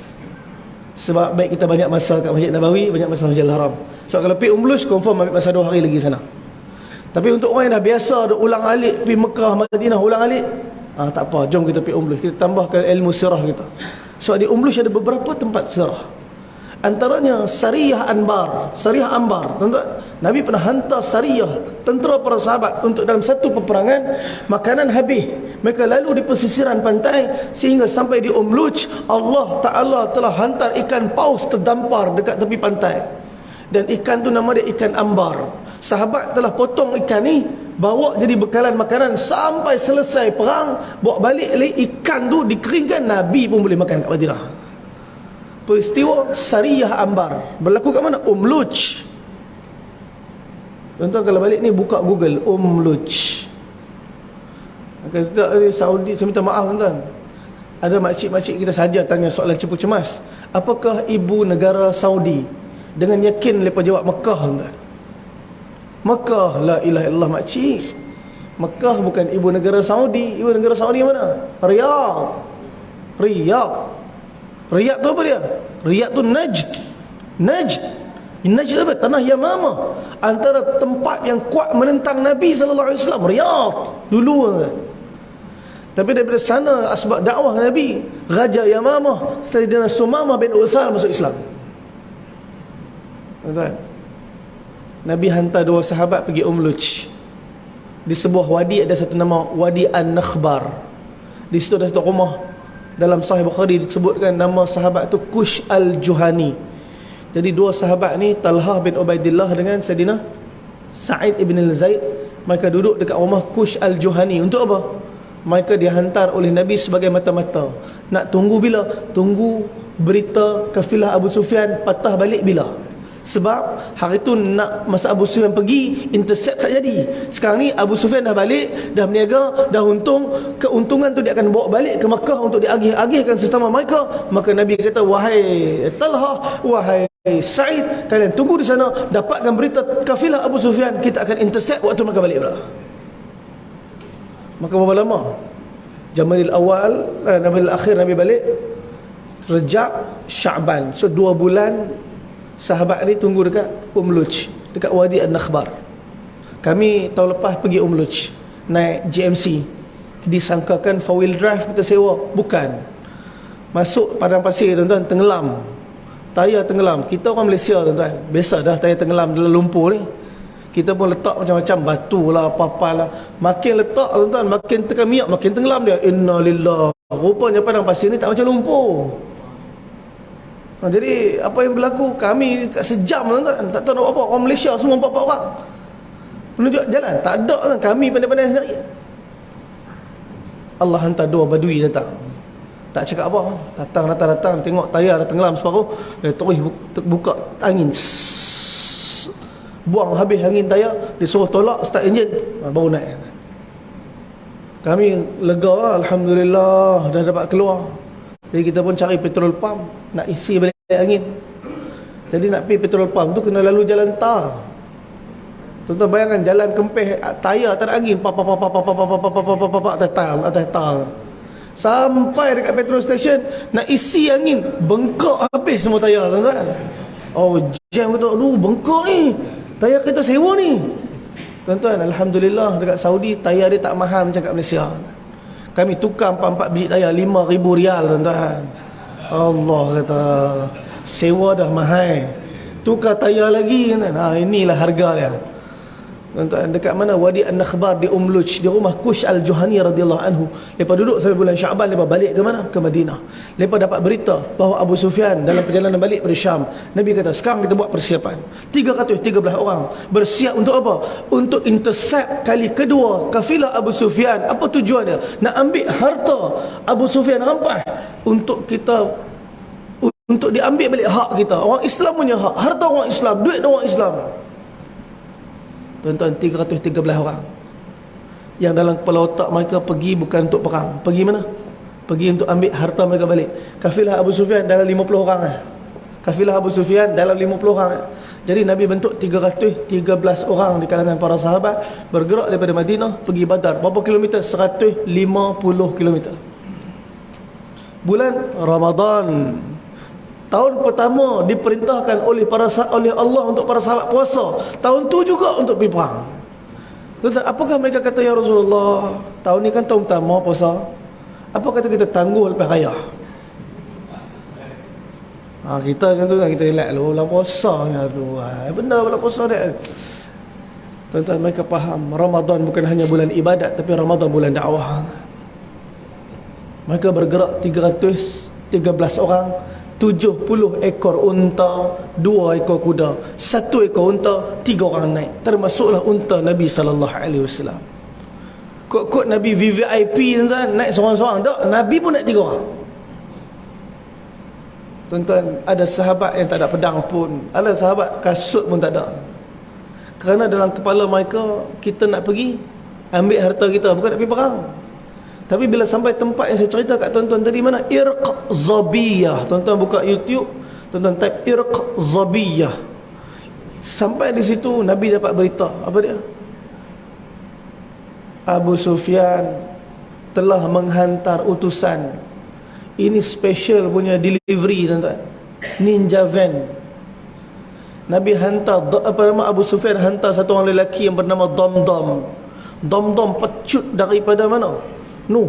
Sebab baik kita banyak masa kat Masjid Nabawi, banyak masa Masjidil Haram. So kalau pergi Luj, confirm ambil masa 2 hari lagi sana. Tapi untuk orang yang dah biasa dah ulang alik pergi Mekah, Madinah, ulang alik, tak apa, jom kita pergi Luj. Kita tambahkan ilmu sirah kita. Sebab di Luj ada beberapa tempat sirah. Antaranya Sariyah Anbar. Sariyah Anbar, tuan-tuan. Nabi pernah hantar sariyah tentera para sahabat untuk dalam satu peperangan, makanan habis. Mereka lalu di pesisiran pantai sehingga sampai di Luj, Allah Ta'ala telah hantar ikan paus terdampar dekat tepi pantai. Dan ikan tu nama dia ikan ambar. Sahabat telah potong ikan ni, bawa jadi bekalan makanan sampai selesai perang. Bawa balik ikan tu dikeringkan, Nabi pun boleh makan kat Madinah. Peristiwa Sariyah Ambar berlaku kat mana? Luj. Tuan-tuan, kalau balik ni buka Google Luj. Kita Saudi, saya minta maaf, tuan-tuan. Ada makcik-makcik kita saja tanya soalan cepu cemas. Apakah ibu negara Saudi? Dengan yakin mereka jawab Mekah, tuan-tuan. Mekah, la ilaha illallah, makcik. Mekah bukan ibu negara Saudi. Ibu negara Saudi mana? Riyadh. Riyadh tu apa dia? Riyadh tu Najd. Najd apa? Tanah Yamamah. Antara tempat yang kuat menentang Nabi SAW. Riyadh dulu, kan? Tapi daripada sana, asbab dakwah Nabi, Raja Yamamah Sayyidina Sumamah bin Uthal masuk Islam. Tuan-tuan, Nabi hantar 2 sahabat pergi Luj. Di sebuah wadi ada satu nama Wadi An-Nakhbar. Di situ ada satu rumah. Dalam Sahih Bukhari disebutkan nama sahabat tu Kush Al-Juhani. Jadi 2 sahabat ni, Talha bin Ubaidillah dengan Sayyidina Sa'id ibn Zaid, mereka duduk dekat rumah Kush Al-Juhani. Untuk apa? Mereka dihantar oleh Nabi sebagai mata-mata. Nak tunggu bila? Tunggu berita kafilah Abu Sufyan patah balik bila? Sebab hari tu nak masa Abu Sufyan pergi, intercept tak jadi. Sekarang ni Abu Sufyan dah balik, dah berniaga, dah untung. Keuntungan tu dia akan bawa balik ke Makkah untuk diagih-agihkan sesama mereka. Maka Nabi kata, wahai Talha, wahai Sa'id, kalian tunggu di sana, dapatkan berita kafilah Abu Sufyan, kita akan intercept waktu mereka balik pula. Maka berapa lama? Jamadil awal, Jamadil akhir Nabi balik, Rejab, Sya'ban. So 2 bulan sahabat ni tunggu dekat Luj, dekat Wadi An-Nakhbar. Kami tahun lepas pergi Luj, naik GMC, disangkakan 4-wheel drive kita sewa. Bukan. Masuk padang pasir tuan-tuan, tenggelam. Tayar tenggelam. Kita orang Malaysia tuan-tuan, biasa dah tayar tenggelam dalam lumpur ni. Kita pun letak macam-macam, batu lah, apa-apa lah. Makin letak tuan-tuan, makin tekan minyak, makin tenggelam dia. Inna lillah. Rupanya padang pasir ni tak macam lumpur. Jadi apa yang berlaku, kami kat sejam tuan-tuan, tak tahu nak apa. Orang Malaysia semua 4 orang penunjuk jalan, tak ada kan. Kami pandai-pandai sendiri. Allah hantar 2 badui datang, tak cakap apa. Datang tengok tayar dah tenggelam separuh, dia terus buka angin, buang habis angin tayar, dia suruh tolak, start enjin, baru naik. Kami lega, alhamdulillah dah dapat keluar. Jadi kita pun cari petrol pump nak isi balik angin. Jadi nak pergi petrol pump tu kena lalu jalan tar. Tuan-tuan bayangkan jalan kempeh, tayar tak ada angin, atas tar. Sampai dekat petrol station nak isi angin, bengkak habis semua tayar tuan-tuan. Oh, jam kata, aduh bengkak ni, tayar kita sewa ni. Tuan-tuan, alhamdulillah dekat Saudi tayar dia tak mahal macam kat Malaysia. Kami tukar 4 biji tayar 5,000 rial tuan-tuan. Allah kata, sewa dah mahal, tukar tayar lagi kan. Inilah harga dia. Tuan-tuan, dekat mana? Wadi An-Nakhbar di Luj, di rumah Kush Al-Juhani radhiyallahu anhu. Lepas duduk sampai bulan Sya'ban, lepas balik ke mana? Ke Madinah. Lepas dapat berita bahawa Abu Sufyan dalam perjalanan balik dari Syam. Nabi kata, sekarang kita buat persiapan. 313 orang bersiap untuk apa? Untuk intercept kali kedua kafilah Abu Sufyan. Apa tujuannya? Nak ambil harta Abu Sufyan rampas untuk kita, untuk diambil balik hak kita. Orang Islam punya hak, harta orang Islam, duit orang Islam. Tuan-tuan, 313 orang yang dalam kepala otak mereka pergi bukan untuk perang. Pergi mana? Pergi untuk ambil harta mereka balik. Kafilah Abu Sufyan dalam 50 orang. Kafilah Abu Sufyan dalam 50 orang. Jadi Nabi bentuk 313 orang di kalangan para sahabat, bergerak daripada Madinah pergi Badar. Berapa kilometer? 150 kilometer. Bulan Ramadan, tahun pertama diperintahkan oleh Allah untuk para sahabat puasa. Tahun tu juga untuk pergi perang. Tuan-tuan, apakah mereka kata, ya Rasulullah, tahun ni kan tahun pertama puasa, apa kata kita tangguh lepas raya? Kita macam tu kan, kita relax dulu lah puasa ni. Aduh, benda pula puasa dia. Tuan-tuan, mereka faham Ramadan bukan hanya bulan ibadat, tapi Ramadan bulan dakwah. Mereka bergerak 313 orang, 70 ekor unta, 2 ekor kuda, 1 ekor unta, 3 orang naik. Termasuklah unta Nabi SAW. Kod-kod Nabi VVIP tuan-tuan, naik seorang-seorang. Tak, Nabi pun naik 3 orang. Tuan-tuan, ada sahabat yang tak ada pedang pun, ada sahabat kasut pun tak ada. Kerana dalam kepala mereka, kita nak pergi ambil harta kita, bukan nak pergi perang. Tapi bila sampai tempat yang saya cerita kat tuan-tuan tadi, mana? Irq Zabiyah. Tuan-tuan buka YouTube, tuan-tuan type Irq Zabiyah. Sampai di situ Nabi dapat berita. Apa dia? Abu Sufyan telah menghantar utusan. Ini special punya delivery tuan-tuan, ninja van. Nabi hantar, Abu Sufyan hantar satu orang lelaki yang bernama Damdam. Damdam pecut daripada mana?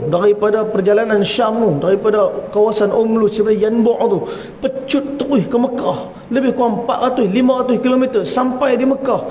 Daripada perjalanan Syam daripada kawasan Luj, daripada Yanbu' tu, pecut terus ke Mekah, lebih kurang 400-500 km sampai di Mekah.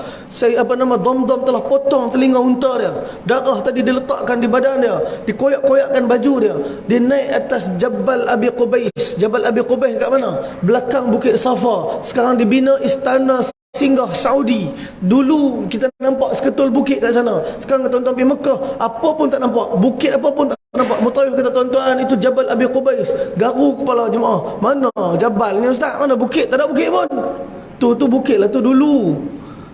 Damdam telah potong telinga unta dia, darah tadi diletakkan di badan dia, dikoyak-koyakkan baju dia, dia naik atas Jabal Abi Qubais. Jabal Abi Qubais kat mana? Belakang Bukit Safa. Sekarang dibina istana singgah Saudi. Dulu kita nampak seketul bukit kat sana. Sekarang tuan-tuan pergi Mekah, apa pun tak nampak, bukit apa pun tak nampak. Mutawif kata, tuan-tuan, itu Jabal Abi Qubais. Garu kepala jemaah, mana Jabal ni ustaz? Mana bukit? Tak ada bukit pun. Tu bukit lah tu dulu.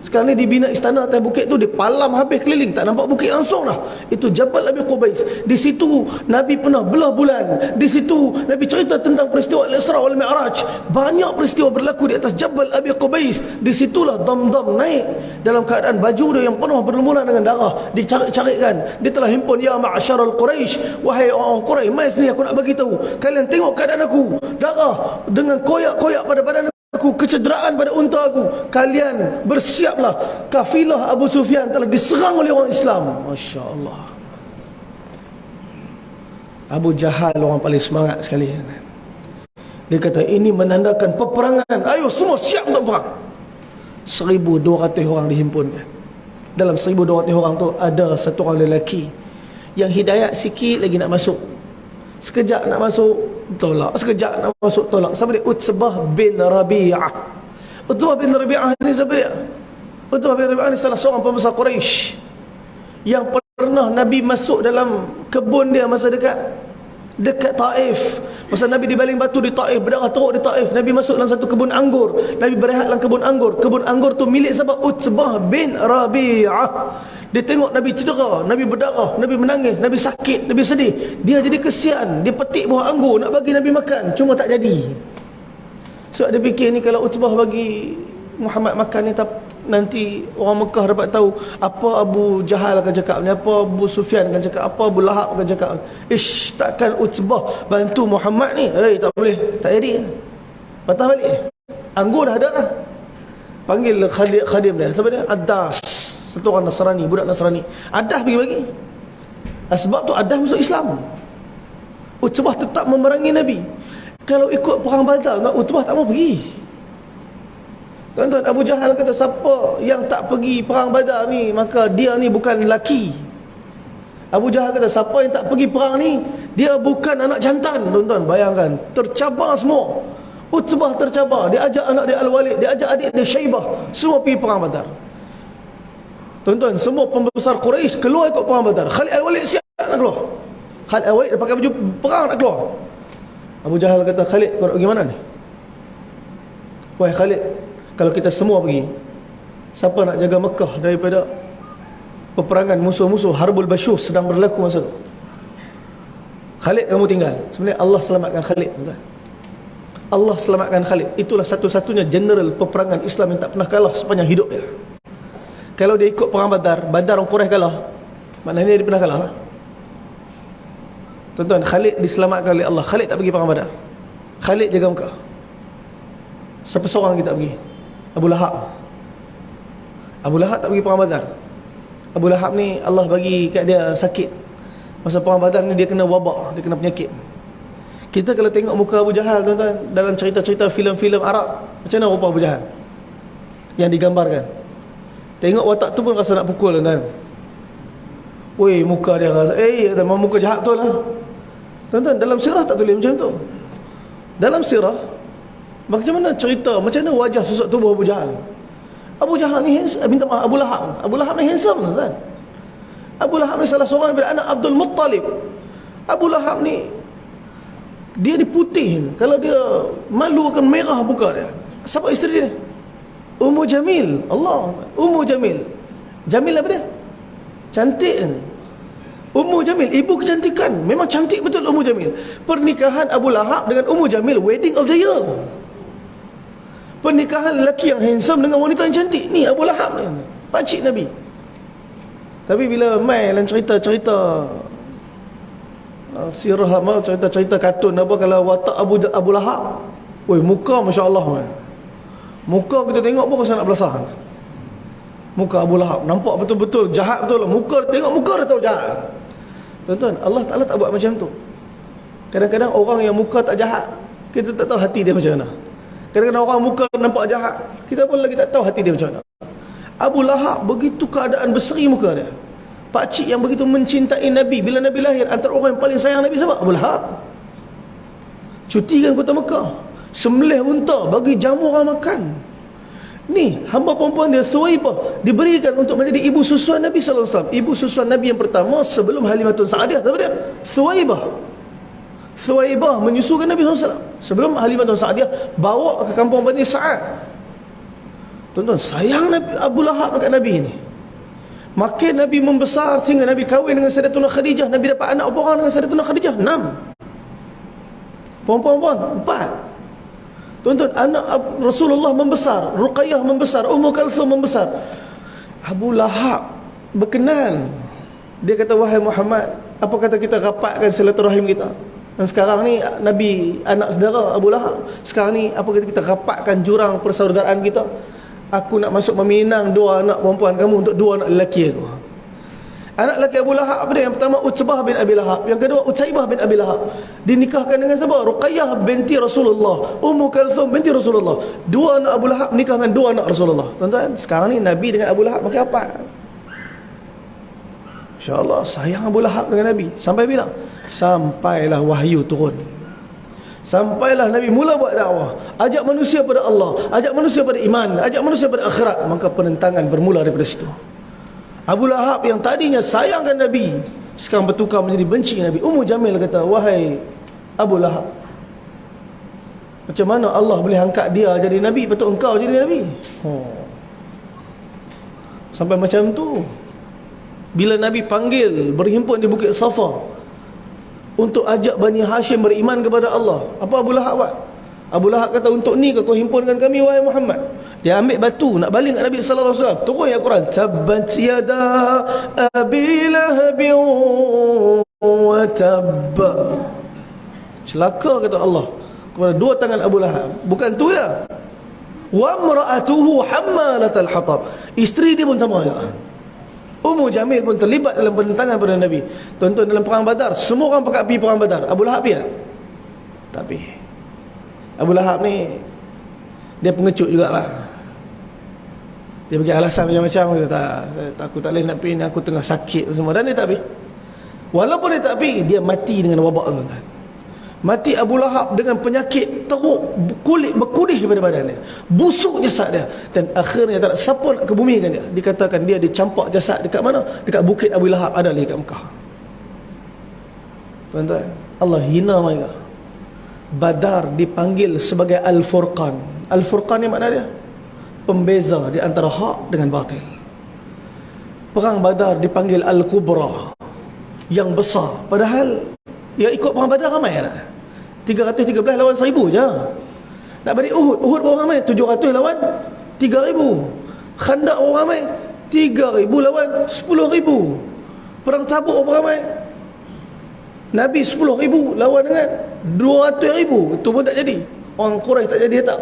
Sekarang ni dibina istana atas bukit tu, dia palam habis keliling, tak nampak bukit langsung dah. Itu Jabal Abi Qubais. Di situ Nabi pernah belah bulan. Di situ Nabi cerita tentang peristiwa Al-Isra wal Mi'raj. Banyak peristiwa berlaku di atas Jabal Abi Qubais. Di situlah Damdam naik dalam keadaan baju dia yang penuh berlumuran dengan darah, dicarik-carikkan. Dia telah himpun, ya ma'asyaral Quraisy, wahai orang Quraisy, mai sini aku nak bagi tahu. Kalian tengok keadaan aku, darah dengan koyak-koyak pada badan aku, kecederaan pada unta aku. Kalian bersiaplah, kafilah Abu Sufyan telah diserang oleh orang Islam. Masya Allah. Abu Jahal orang paling semangat sekali. Dia kata ini menandakan peperangan, ayo semua siap untuk perang. 1,200 orang dihimpunkan. Dalam 1,200 orang tu ada satu orang lelaki yang hidayat sikit lagi nak masuk. Sekejap nak masuk, tolak. Sekejap nak masuk, tolak. Siapa dia? Utbah bin Rabi'ah. Utbah bin Rabi'ah ni siapa dia? Utbah bin Rabi'ah ni salah seorang pembesar Quraisy yang pernah Nabi masuk dalam kebun dia masa dekat Taif. Masa Nabi dibaling batu di Taif, berdarah teruk di Taif, Nabi masuk dalam satu kebun anggur. Nabi berehat dalam kebun anggur. Kebun anggur tu milik siapa? Utbah bin Rabi'ah. Dia tengok Nabi cedera, Nabi berdarah, Nabi menangis, Nabi sakit, Nabi sedih. Dia jadi kesian, dia petik buah anggur nak bagi Nabi makan, cuma tak jadi. Sebab dia fikir ni kalau Utbah bagi Muhammad makan ni, nanti orang Mekah dapat tahu apa Abu Jahal akan cakap ni, apa Abu Sufyan akan cakap, apa Abu Lahab akan cakap. Takkan Utbah bantu Muhammad ni? Tak boleh, tak jadi. Patah balik. Anggur dah ada dah. Panggil khadim dia. Siapa dia? Adas. Satu orang Nasrani, budak Nasrani. Adah bagi-bagi. Sebab tu Adah masuk Islam. Utbah tetap memerangi Nabi. Kalau ikut perang Badar, Utbah tak mau pergi. Tuan-tuan, Abu Jahal kata siapa yang tak pergi perang Badar ni, maka dia ni bukan lelaki. Abu Jahal kata siapa yang tak pergi perang ni, dia bukan anak jantan. Tuan-tuan, bayangkan, tercabar semua. Utbah tercabar. Dia ajak anak dia Al-Walid, dia ajak adik dia Syaibah, semua pergi perang Badar. Tuan-tuan, semua pembesar Quraisy keluar ikut perang Badar. Khalid Al-Walid siap nak keluar. Khalid Al-Walid dah pakai baju perang nak keluar. Abu Jahal kata, Khalid, kau nak pergi mana ni? Wahai Khalid, kalau kita semua pergi, siapa nak jaga Mekah daripada peperangan musuh-musuh? Harbul Basyuh sedang berlaku masa tu. Khalid, kamu tinggal. Sebenarnya Allah selamatkan Khalid, tuan. Allah selamatkan Khalid. Itulah satu-satunya general peperangan Islam yang tak pernah kalah sepanjang hidup dia. Kalau dia ikut perang Badar, orang Quraisy kalah, maknanya dia pernah kalah lah. Tuan-tuan, Khalid diselamatkan oleh Allah. Khalid tak pergi perang Badar. Khalid jaga Mekah. Siapa seorang kita pergi? Abu Lahab. Abu Lahab tak pergi perang Badar. Abu Lahab ni Allah bagi kat dia sakit. Masa perang Badar ni dia kena wabak, dia kena penyakit. Kita kalau tengok muka Abu Jahal, tuan-tuan, dalam cerita-cerita filem-filem Arab, macam mana rupa Abu Jahal yang digambarkan? Tengok watak tu pun rasa nak pukul, tuan-tuan. Weh, muka dia rasa, memang muka jahat betul lah. Tuan-tuan, dalam sirah tak tulis macam tu. Dalam sirah, macam mana cerita, macam mana wajah susuk tubuh Abu Jahal. Abu Jahal ni handsome, minta maaf, Abu Lahab. Abu Lahab ni handsome, tuan-tuan. Abu Lahab ni salah seorang daripada anak Abdul Muttalib. Abu Lahab ni, dia ni putih. Kalau dia malu akan merah muka dia. Siapa isteri dia? Ummu Jamil. Allah, Ummu Jamil. Jamil apa dia? Cantik. Ummu Jamil, ibu kecantikan. Memang cantik betul Ummu Jamil. Pernikahan Abu Lahab dengan Ummu Jamil, wedding of the year. Pernikahan lelaki yang handsome dengan wanita yang cantik. Ni Abu Lahab ni, pakcik Nabi. Tapi bila main dalam cerita-cerita sirah apa, cerita-cerita kartun apa, kalau watak Abu Lahab, woi, muka masya-Allah. Muka kita tengok pun rasa nak belasah. Muka Abu Lahab nampak betul-betul jahat betul. Muka, tengok muka dah tahu jahat. Tuan-tuan, Allah Ta'ala tak buat macam tu. Kadang-kadang orang yang muka tak jahat, kita tak tahu hati dia macam mana. Kadang-kadang orang muka nampak jahat, kita pun lagi tak tahu hati dia macam mana. Abu Lahab begitu keadaan berseri muka dia. Pakcik yang begitu mencintai Nabi. Bila Nabi lahir, antara orang yang paling sayang Nabi siapa? Abu Lahab. Cutikan kota Mekah, sembelih unta, bagi jamu orang makan. Ni hamba perempuan dia, Thuwaibah, diberikan untuk menjadi ibu susuan Nabi sallallahu alaihi wasallam. Ibu susuan Nabi yang pertama sebelum Halimatun Sa'diyah. Siapa dia? Thuwaibah. Thuwaibah menyusukan Nabi sallallahu alaihi wasallam sebelum Halimatun Sa'diyah bawa ke kampung Bani Sa'ad. Tuan-tuan, sayang Nabi, Abu Lahab dekat Nabi ni. Makin Nabi membesar sehingga Nabi kahwin dengan Sayyidatuna Khadijah. Nabi dapat anak berapa orang dengan Sayyidatuna Khadijah? 6. Perempuan 4. Tuan-tuan, anak Rasulullah membesar, Ruqayyah membesar, Ummu Kalthum membesar. Abu Lahab berkenan. Dia kata, wahai Muhammad, apa kata kita rapatkan silaturahim kita? Dan sekarang ni Nabi anak saudara Abu Lahab. Sekarang ni apa kata kita rapatkan jurang persaudaraan kita? Aku nak masuk meminang 2 anak perempuan kamu untuk 2 anak lelaki aku. Anak lelaki Abu Lahab apa dia? Yang pertama Utsbah bin Abi Lahab, yang kedua Utsaibah bin Abi Lahab. Dinikahkan dengan siapa? Ruqayyah binti Rasulullah, Ummu Kalthum binti Rasulullah. 2 anak Abu Lahab nikah dengan 2 anak Rasulullah. Tuan-tuan, sekarang ni Nabi dengan Abu Lahab makin apa? InsyaAllah sayang Abu Lahab dengan Nabi. Sampai bila? Sampailah wahyu turun. Sampailah Nabi mula buat dakwah, ajak manusia pada Allah, ajak manusia pada iman, ajak manusia pada akhirat. Maka penentangan bermula daripada situ. Abu Lahab yang tadinya sayangkan Nabi, sekarang bertukar menjadi benci Nabi. Ummu Jamil kata, wahai Abu Lahab, macam mana Allah boleh angkat dia jadi Nabi, patut engkau jadi Nabi? Sampai macam tu. Bila Nabi panggil berhimpun di Bukit Safa untuk ajak Bani Hashim beriman kepada Allah, apa Abu Lahab buat? Abu Lahab kata, untuk ni kau himpunkan kami wahai Muhammad. Dia ambil batu nak baling kat Nabi sallallahu alaihi wasallam. Turun ayat Quran, tabbat yada abi lahabin wa tabb. Celaka kata Allah kepada 2 tangan Abu Lahab. Bukan tu ya. Wa imra'atuhu hammalatal hatab. Isteri dia pun sama juga. Ummu Jamil pun terlibat dalam penentangan pada Nabi. Tuan-tuan, dalam perang Badar, semua orang pakat pergi perang Badar. Abu Lahab pergi tak? Tak pergi. Abu Lahab ni dia pengecut jugalah. Dia bagi alasan macam-macam. Dia kata, aku tak boleh nak pergi ni, aku tengah sakit semua. Dan dia tak pergi. Walaupun dia tak pergi, dia mati dengan wabak, tuan-tuan. Mati Abu Lahab dengan penyakit teruk, kulit berkudih pada badan dia, busuk jasad dia. Dan akhirnya tak ada siapa nak kebumikan dia. Dikatakan dia dicampak jasad dekat mana? Dekat Bukit Abu Lahab, ada lagi kat Mekah. Tuan-tuan, Allah hina mereka. Badar dipanggil sebagai Al-Furqan. Al-Furqan ni makna dia pembeza di antara hak dengan batil. Perang Badar dipanggil Al-Kubra, yang besar. Padahal yang ikut perang Badar ramai tak? 313 lawan 1000 je. Nak balik Uhud, Uhud berapa ramai? 700 lawan 3000. Khandak berapa ramai? 3000 lawan 10000. Perang Tabuk berapa ramai? Nabi 10,000 lawan dengan 200,000. Itu pun tak jadi. Orang Quraisy tak jadi tak.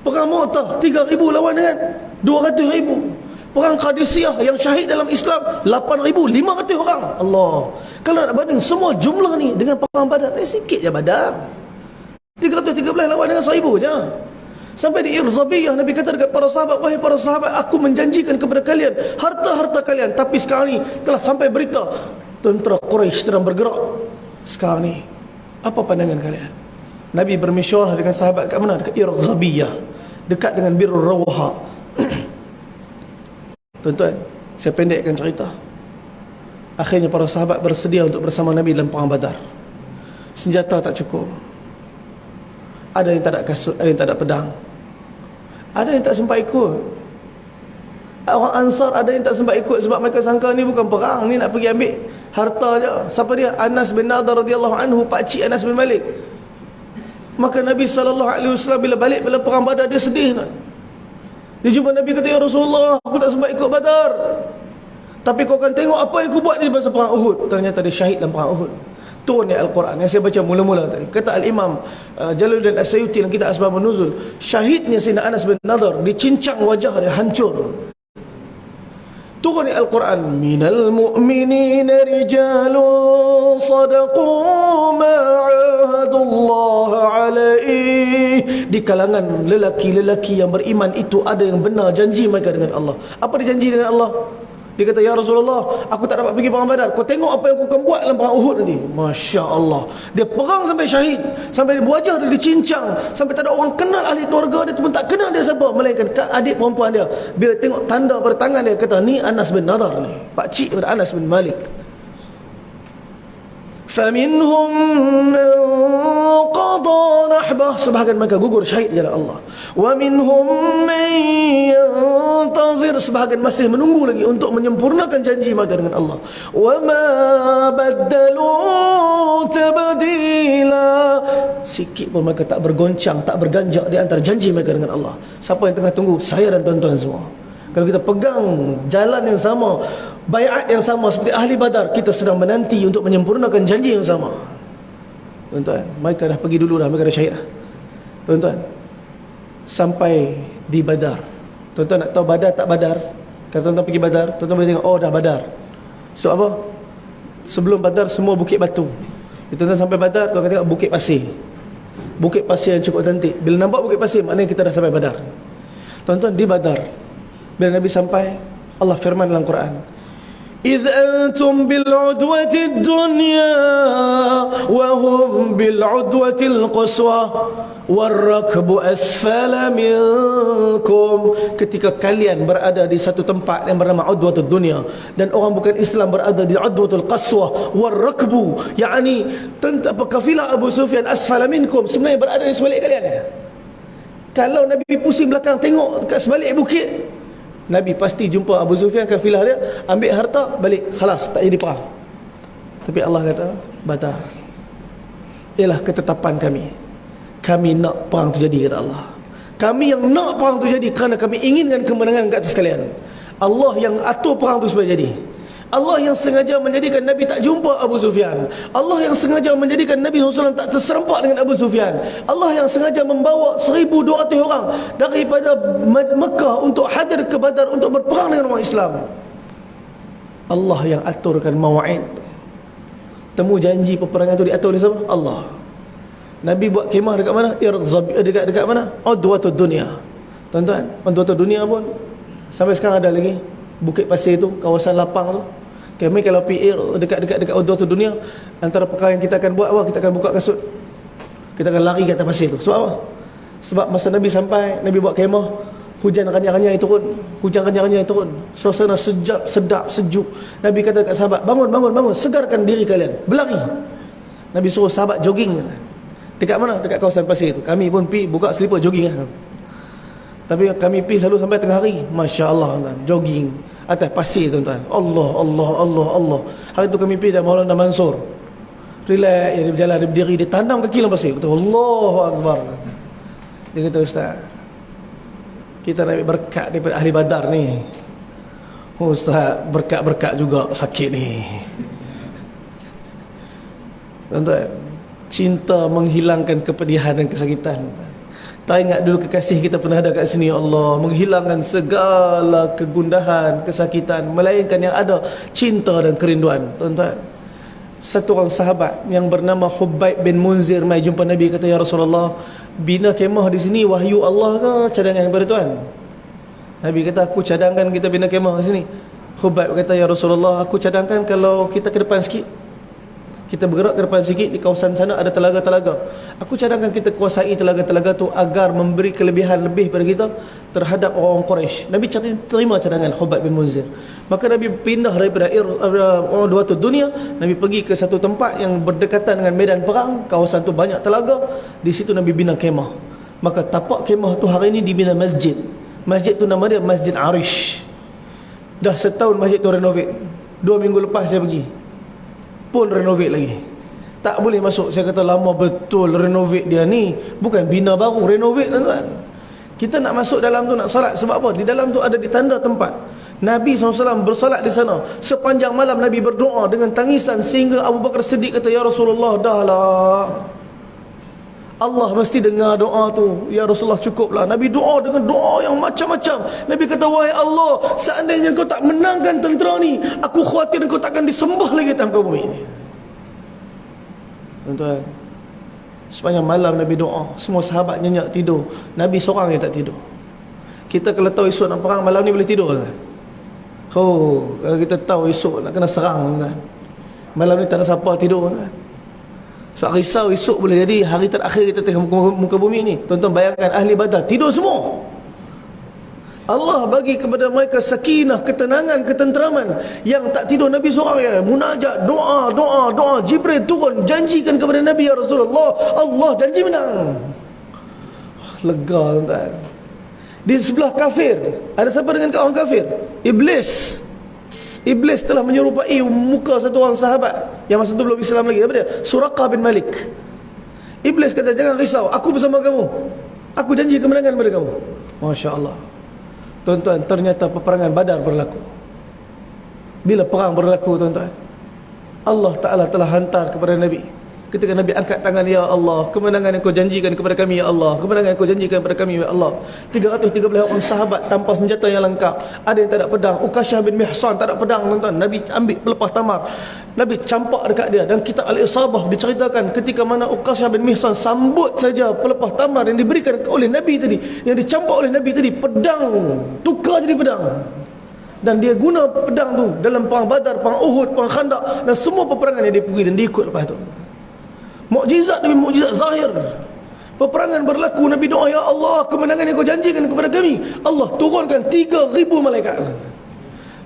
Perang Mu'tah 3,000 lawan dengan 200,000. Perang Qadisiyah yang syahid dalam Islam 8,500 orang. Allah. Kalau nak banding semua jumlah ni dengan perang Badar, sikit je Badar. 313 lawan dengan 1000 je. Sampai di Irzabiyah Nabi kata dekat para sahabat, wahai para sahabat, aku menjanjikan kepada kalian harta-harta kalian, tapi sekarang ni telah sampai berita tentera Quraisy sedang bergerak. Sekarang ni apa pandangan kalian? Nabi bermesyuarah dengan sahabat kat mana? Dekat Irzabiyah, dekat dengan Birrul Rawha. Tuan-tuan, saya pendekkan cerita. Akhirnya para sahabat bersedia untuk bersama Nabi dalam perang Badar. Senjata tak cukup. Ada yang tak ada kasut, ada yang tak ada pedang. Ada yang tak sempat ikut. Orang Ansar ada yang tak sempat ikut sebab mereka sangka ni bukan perang, ni nak pergi ambil harta je. Siapa dia? Anas bin Nadar radhiyallahu anhu, pakcik Anas bin Malik. Maka Nabi SAW bila balik bila perang Badar, dia sedih. Dia jumpa Nabi, kata, ya Rasulullah, aku tak sempat ikut Badar, tapi kau akan tengok apa yang aku buat di masa perang Uhud. Ternyata dia syahid dalam perang Uhud. Turun ni Al-Quran yang saya baca mula-mula tadi. Kata Al-Imam Jalaluddin As-Sayuti dalam kitab Asbabun Nuzul, syahidnya Sayyidina Anas bin Nadar, dicincang wajah dia, hancur. Turun ni Al-Quran, minal mu'minina rijalun sadaqu ma'ahadullah alaih. Di kalangan lelaki-lelaki yang beriman itu ada yang benar janji mereka dengan Allah. Apa dia janji dengan Allah? Dia kata, ya Rasulullah, aku tak dapat pergi perang Badar, kau tengok apa yang aku akan buat dalam perang Uhud nanti. Masya Allah. Dia perang sampai syahid, sampai wajah dia dicincang, sampai tak ada orang kenal ahli keluarga dia tu pun tak kenal dia siapa, melainkan adik perempuan dia. Bila tengok tanda pada tangan dia, kata, ni Anas bin Nadar ni, pakcik pada Anas bin Malik. Faminhum man qada nahbah, sebahagian mereka gugur syahid di jalan Allah. Wa minhum man yantazir, sebahagian masih menunggu lagi untuk menyempurnakan janji mereka dengan Allah. Wa ma baddalu tabdila, sikit pun mereka tak bergoncang, tak berganjak di antara janji mereka dengan Allah. Siapa yang tengah tunggu? Saya dan tuan-tuan semua. Kalau kita pegang jalan yang sama, baiat yang sama seperti ahli Badar, kita sedang menanti untuk menyempurnakan janji yang sama. Tuan-tuan, mereka dah pergi dulu dah, mereka dah syahid dah. Tuan-tuan, sampai di Badar. Tuan-tuan nak tahu Badar tak Badar? Kalau tuan-tuan pergi Badar, tuan-tuan boleh tengok, oh dah Badar. Sebab apa? Sebelum Badar semua bukit batu. Tuan-tuan sampai Badar, tuan-tuan tengok bukit pasir. Bukit pasir yang cukup cantik. Bila nampak bukit pasir, maknanya kita dah sampai Badar. Tuan-tuan, di Badar, bila Nabi sampai, Allah firman dalam Quran, إِذْ أَنْتُمْ بِالْعُدْوَةِ الدُّنْيَا وَهُمْ بِالْعُدْوَةِ الْقُصْوَى وَالرَّكْبُ أَسْفَلَ مِنْكُمْ. Ketika kalian berada di satu tempat yang bernama Udwatul Dunia, dan orang bukan Islam berada di Udwatul Qaswah, وَالرَّكْبُ yakni kafilah Abu Sufyan asfala minkum, sebenarnya berada di sebalik kalian. Kalau Nabi pusing belakang tengok dekat sebalik bukit, Nabi pasti jumpa Abu Sufyan, kafilah dia, ambil harta, balik, khalas, tak jadi perang. Tapi Allah kata, Badar, ialah ketetapan kami. Kami nak perang tu jadi, kata Allah. Kami yang nak perang tu jadi kerana kami inginkan kemenangan ke atas kalian. Allah yang atur perang tu supaya jadi. Allah yang sengaja menjadikan Nabi tak jumpa Abu Sufyan. Allah yang sengaja menjadikan Nabi SAW tak terserempak dengan Abu Sufyan. Allah yang sengaja membawa 1,200 orang daripada Mekah untuk hadir ke Badar untuk berperang dengan orang Islam. Allah yang aturkan mawa'id. Temu janji peperangan itu diatur oleh siapa? Allah. Nabi buat kemah dekat mana? Dekat mana? Udwatul Dunia. Tuan-tuan, Udwatul Dunia pun sampai sekarang ada lagi. Bukit pasir tu, kawasan lapang tu. Kami kalau pergi dekat Udwatul Dunia, antara perkara yang kita akan buat apa? Kita akan buka kasut, kita akan lari ke atas pasir tu. Sebab apa? Sebab masa Nabi sampai, Nabi buat kemah, hujan ranyang-ranyang turun, suasana sedap, sejuk. Nabi kata dekat sahabat, bangun, segarkan diri kalian, berlari. Nabi suruh sahabat jogging. Dekat mana? Dekat kawasan pasir tu. Kami pun pergi buka selipar jogging. Tapi kami pergi selalu sampai tengah hari, Masya Allah, tuan, jogging atas pasir, tuan-tuan. Allah. Hari tu kami pergi dah Maulana Mansur, relax, dia berjalan, dia berdiri, dia tanam kaki dalam pasir. Kata Allahu Akbar. Dia kata, Ustaz, kita nak ambil berkat daripada ahli Badar ni. Ustaz, berkat-berkat juga sakit ni. Tuan-tuan, cinta menghilangkan kepedihan dan kesakitan. Tak ingat dulu kekasih kita pernah ada kat sini, ya Allah, menghilangkan segala kegundahan, kesakitan, melainkan yang ada cinta dan kerinduan. Tuan-tuan, satu orang sahabat yang bernama Hubaib bin Munzir mai jumpa Nabi, kata, ya Rasulullah, bina kemah di sini wahyu Allah ke cadangan kepada tuan? Nabi kata, aku cadangkan kita bina kemah di sini. Hubaib kata, ya Rasulullah, aku cadangkan kalau kita ke depan sikit, kita bergerak ke depan sikit, di kawasan sana ada telaga-telaga. Aku cadangkan kita kuasai telaga-telaga tu agar memberi kelebihan lebih pada kita terhadap orang Quraisy. Nabi terima cadangan Hubaib bin Munzir. Maka Nabi pindah daripada Udwatul Dunia, Nabi pergi ke satu tempat yang berdekatan dengan medan perang. Kawasan tu banyak telaga. Di situ Nabi bina kemah. Maka tapak kemah tu hari ini dibina masjid. Masjid tu nama dia Masjid Arish. Dah setahun masjid tu renovate. 2 minggu lepas saya pergi, pun renovate lagi. Tak boleh masuk. Saya kata, lama betul renovate dia ni. Bukan bina baru, renovate, tuan-tuan. Kita nak masuk dalam tu, nak salat. Sebab apa? Di dalam tu ada ditanda tempat Nabi SAW bersalat di sana. Sepanjang malam Nabi berdoa dengan tangisan, sehingga Abu Bakar Siddiq kata, ya Rasulullah, dah lah, Allah mesti dengar doa tu. Ya Rasulullah, cukuplah. Nabi doa dengan doa yang macam-macam. Nabi kata, wahai Allah, seandainya kau tak menangkan tentera ni, aku khawatir kau takkan disembah lagi atas muka bumi ini. Tuan-tuan, sepanjang malam Nabi doa. Semua sahabat nyenyak tidur, Nabi seorang yang tak tidur. Kita kalau tahu esok nak perang, malam ni boleh tidur kan? Oh, kalau kita tahu esok nak kena serang kan, malam ni tak ada siapa tidur kan? Sebab risau esok boleh jadi hari terakhir kita tengok muka bumi ni. Tuan-tuan bayangkan, ahli Badar tidur semua. Allah bagi kepada mereka sakinah, ketenangan, ketenteraman. Yang tak tidur Nabi seorang ya, munajat, doa. Jibril turun janjikan kepada Nabi, ya Rasulullah, Allah janji menang. Lega tuan-tuan. Di sebelah kafir, ada siapa dengan orang kafir? Iblis. Iblis telah menyerupai muka satu orang sahabat yang masa itu belum Islam lagi. Apa dia? Suraqah bin Malik. Iblis kata, jangan risau, aku bersama kamu, aku janji kemenangan pada kamu. Masya Allah. Tuan-tuan, ternyata peperangan Badar berlaku. Bila perang berlaku, tuan-tuan, Allah Ta'ala telah hantar kepada Nabi. Ketika Nabi angkat tangan, ya Allah, kemenangan yang kau janjikan kepada kami, ya Allah, kemenangan yang kau janjikan kepada kami, ya Allah. 313 orang sahabat tanpa senjata yang lengkap. Ada yang tak ada pedang. Uqasyah bin Mihsan tak ada pedang, tuan-tuan. Nabi ambil pelepah tamar, Nabi campak dekat dia. Dan kitab Al-Isabah diceritakan ketika mana Uqasyah bin Mihsan sambut saja pelepah tamar yang diberikan oleh Nabi tadi, yang dicampak oleh Nabi tadi, pedang tukar jadi pedang. Dan dia guna pedang tu dalam perang Badar, perang Uhud, perang Khandaq, dan semua peperangan yang dia pergi, dan dia ikut lepas tu. Mukjizat demi mukjizat zahir. Peperangan berlaku, Nabi doa, ya Allah, kemenangan yang kau janjikan kepada kami. Allah turunkan 3,000 malaikat,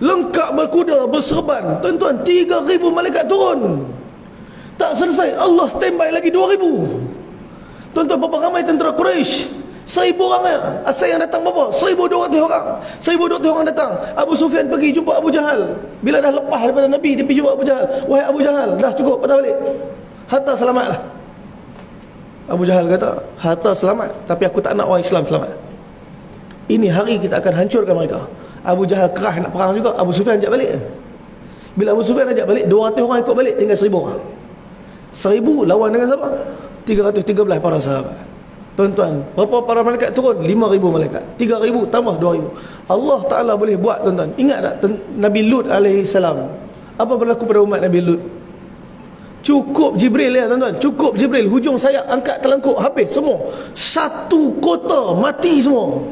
lengkap berkuda, berserban. Tuan-tuan, 3,000 malaikat turun. Tak selesai, Allah standby lagi 2,000. Tuan-tuan, berapa ramai tentera Quraisy? 1,000 orang ya. Asal yang datang berapa? 1,200 orang. 1,200 orang datang. Abu Sufyan pergi jumpa Abu Jahal. Bila dah lepas daripada Nabi, dia pergi jumpa Abu Jahal. Wahai Abu Jahal, dah cukup, patah balik. Harta selamatlah. Abu Jahal kata, harta selamat, tapi aku tak nak orang Islam selamat. Ini hari kita akan hancurkan mereka. Abu Jahal kerah nak perang juga. Abu Sufyan ajak balik. Bila Abu Sufyan ajak balik, 200 orang ikut balik, tinggal 1,000 orang. 1,000 lawan dengan siapa? 313 para sahabat. Tuan-tuan, berapa para malaikat turun? 5,000 malaikat. 3,000 tambah 2,000. Allah Ta'ala boleh buat, tuan-tuan. Ingat tak Nabi Lut alaihi salam? Apa berlaku pada umat Nabi Lut? Cukup Jibril ya, tuan-tuan. Cukup Jibril, hujung sayap angkat telangkuk, habis semua. Satu kota mati semua.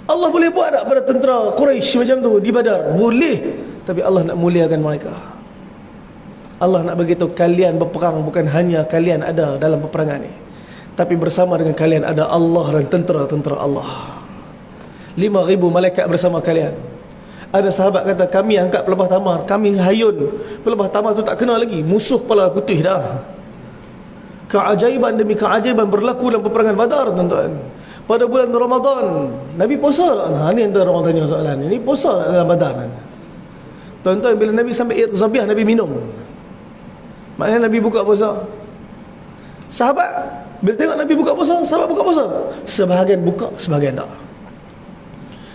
Allah boleh buat tak pada tentera Quraisy macam tu di Badar? Boleh. Tapi Allah nak muliakan mereka. Allah nak beritahu, kalian berperang bukan hanya kalian ada dalam peperangan ni, tapi bersama dengan kalian ada Allah dan tentera-tentera Allah. 5,000 malaikat bersama kalian. Ada sahabat kata, kami angkat pelepah tamar, kami hayun, pelepah tamar tu tak kena lagi, musuh kepala putih dah. Keajaiban demi keajaiban berlaku dalam peperangan Badar, tuan-tuan. Pada bulan Ramadan, Nabi puasa tak? Ni antara orang tanya soalan ni, puasa tak dalam Badar? Tuan-tuan, bila Nabi sampai Zabiah, Nabi minum. Maknanya Nabi buka puasa. Sahabat bila tengok Nabi buka puasa, sahabat buka puasa, sebahagian buka, sebahagian tak.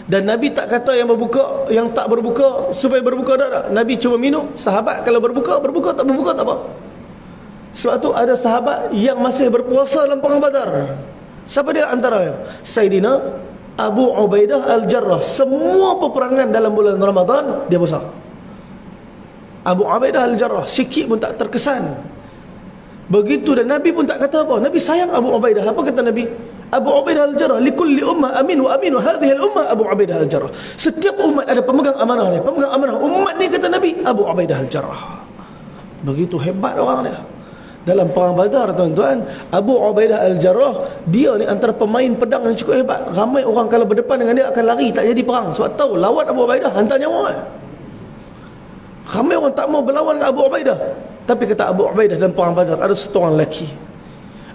Dan Nabi tak kata yang berbuka, yang tak berbuka supaya berbuka tak. Nabi cuma minum. Sahabat kalau berbuka, berbuka, tak berbuka tak apa. Sebab tu ada sahabat yang masih berpuasa dalam perang Badar. Siapa dia antaranya? Sayyidina Abu Ubaidah Al-Jarrah. Semua peperangan dalam bulan Ramadan dia puasa. Abu Ubaidah Al-Jarrah sikit pun tak terkesan. Begitu, dan Nabi pun tak kata apa. Nabi sayang Abu Ubaidah. Apa kata Nabi? Abu Ubaidah Al-Jarrah, likulli ummah amin wa aminu hadhihi al-ummah Abu Ubaidah Al-Jarrah. Setiap umat ada pemegang amanah dia. Pemegang amanah umat ni, kata Nabi, Abu Ubaidah Al-Jarrah. Begitu hebat orang dia. Dalam perang Badar, tuan-tuan, Abu Ubaidah Al-Jarrah, dia ni antara pemain pedang yang cukup hebat. Ramai orang kalau berdepan dengan dia akan lari, tak jadi perang. Sebab tahu lawan Abu Ubaidah hantar nyawa. Ramai orang tak mau berlawan dengan Abu Ubaidah. Tapi kata Abu Ubaidah dalam perang Badar, ada satu orang lelaki,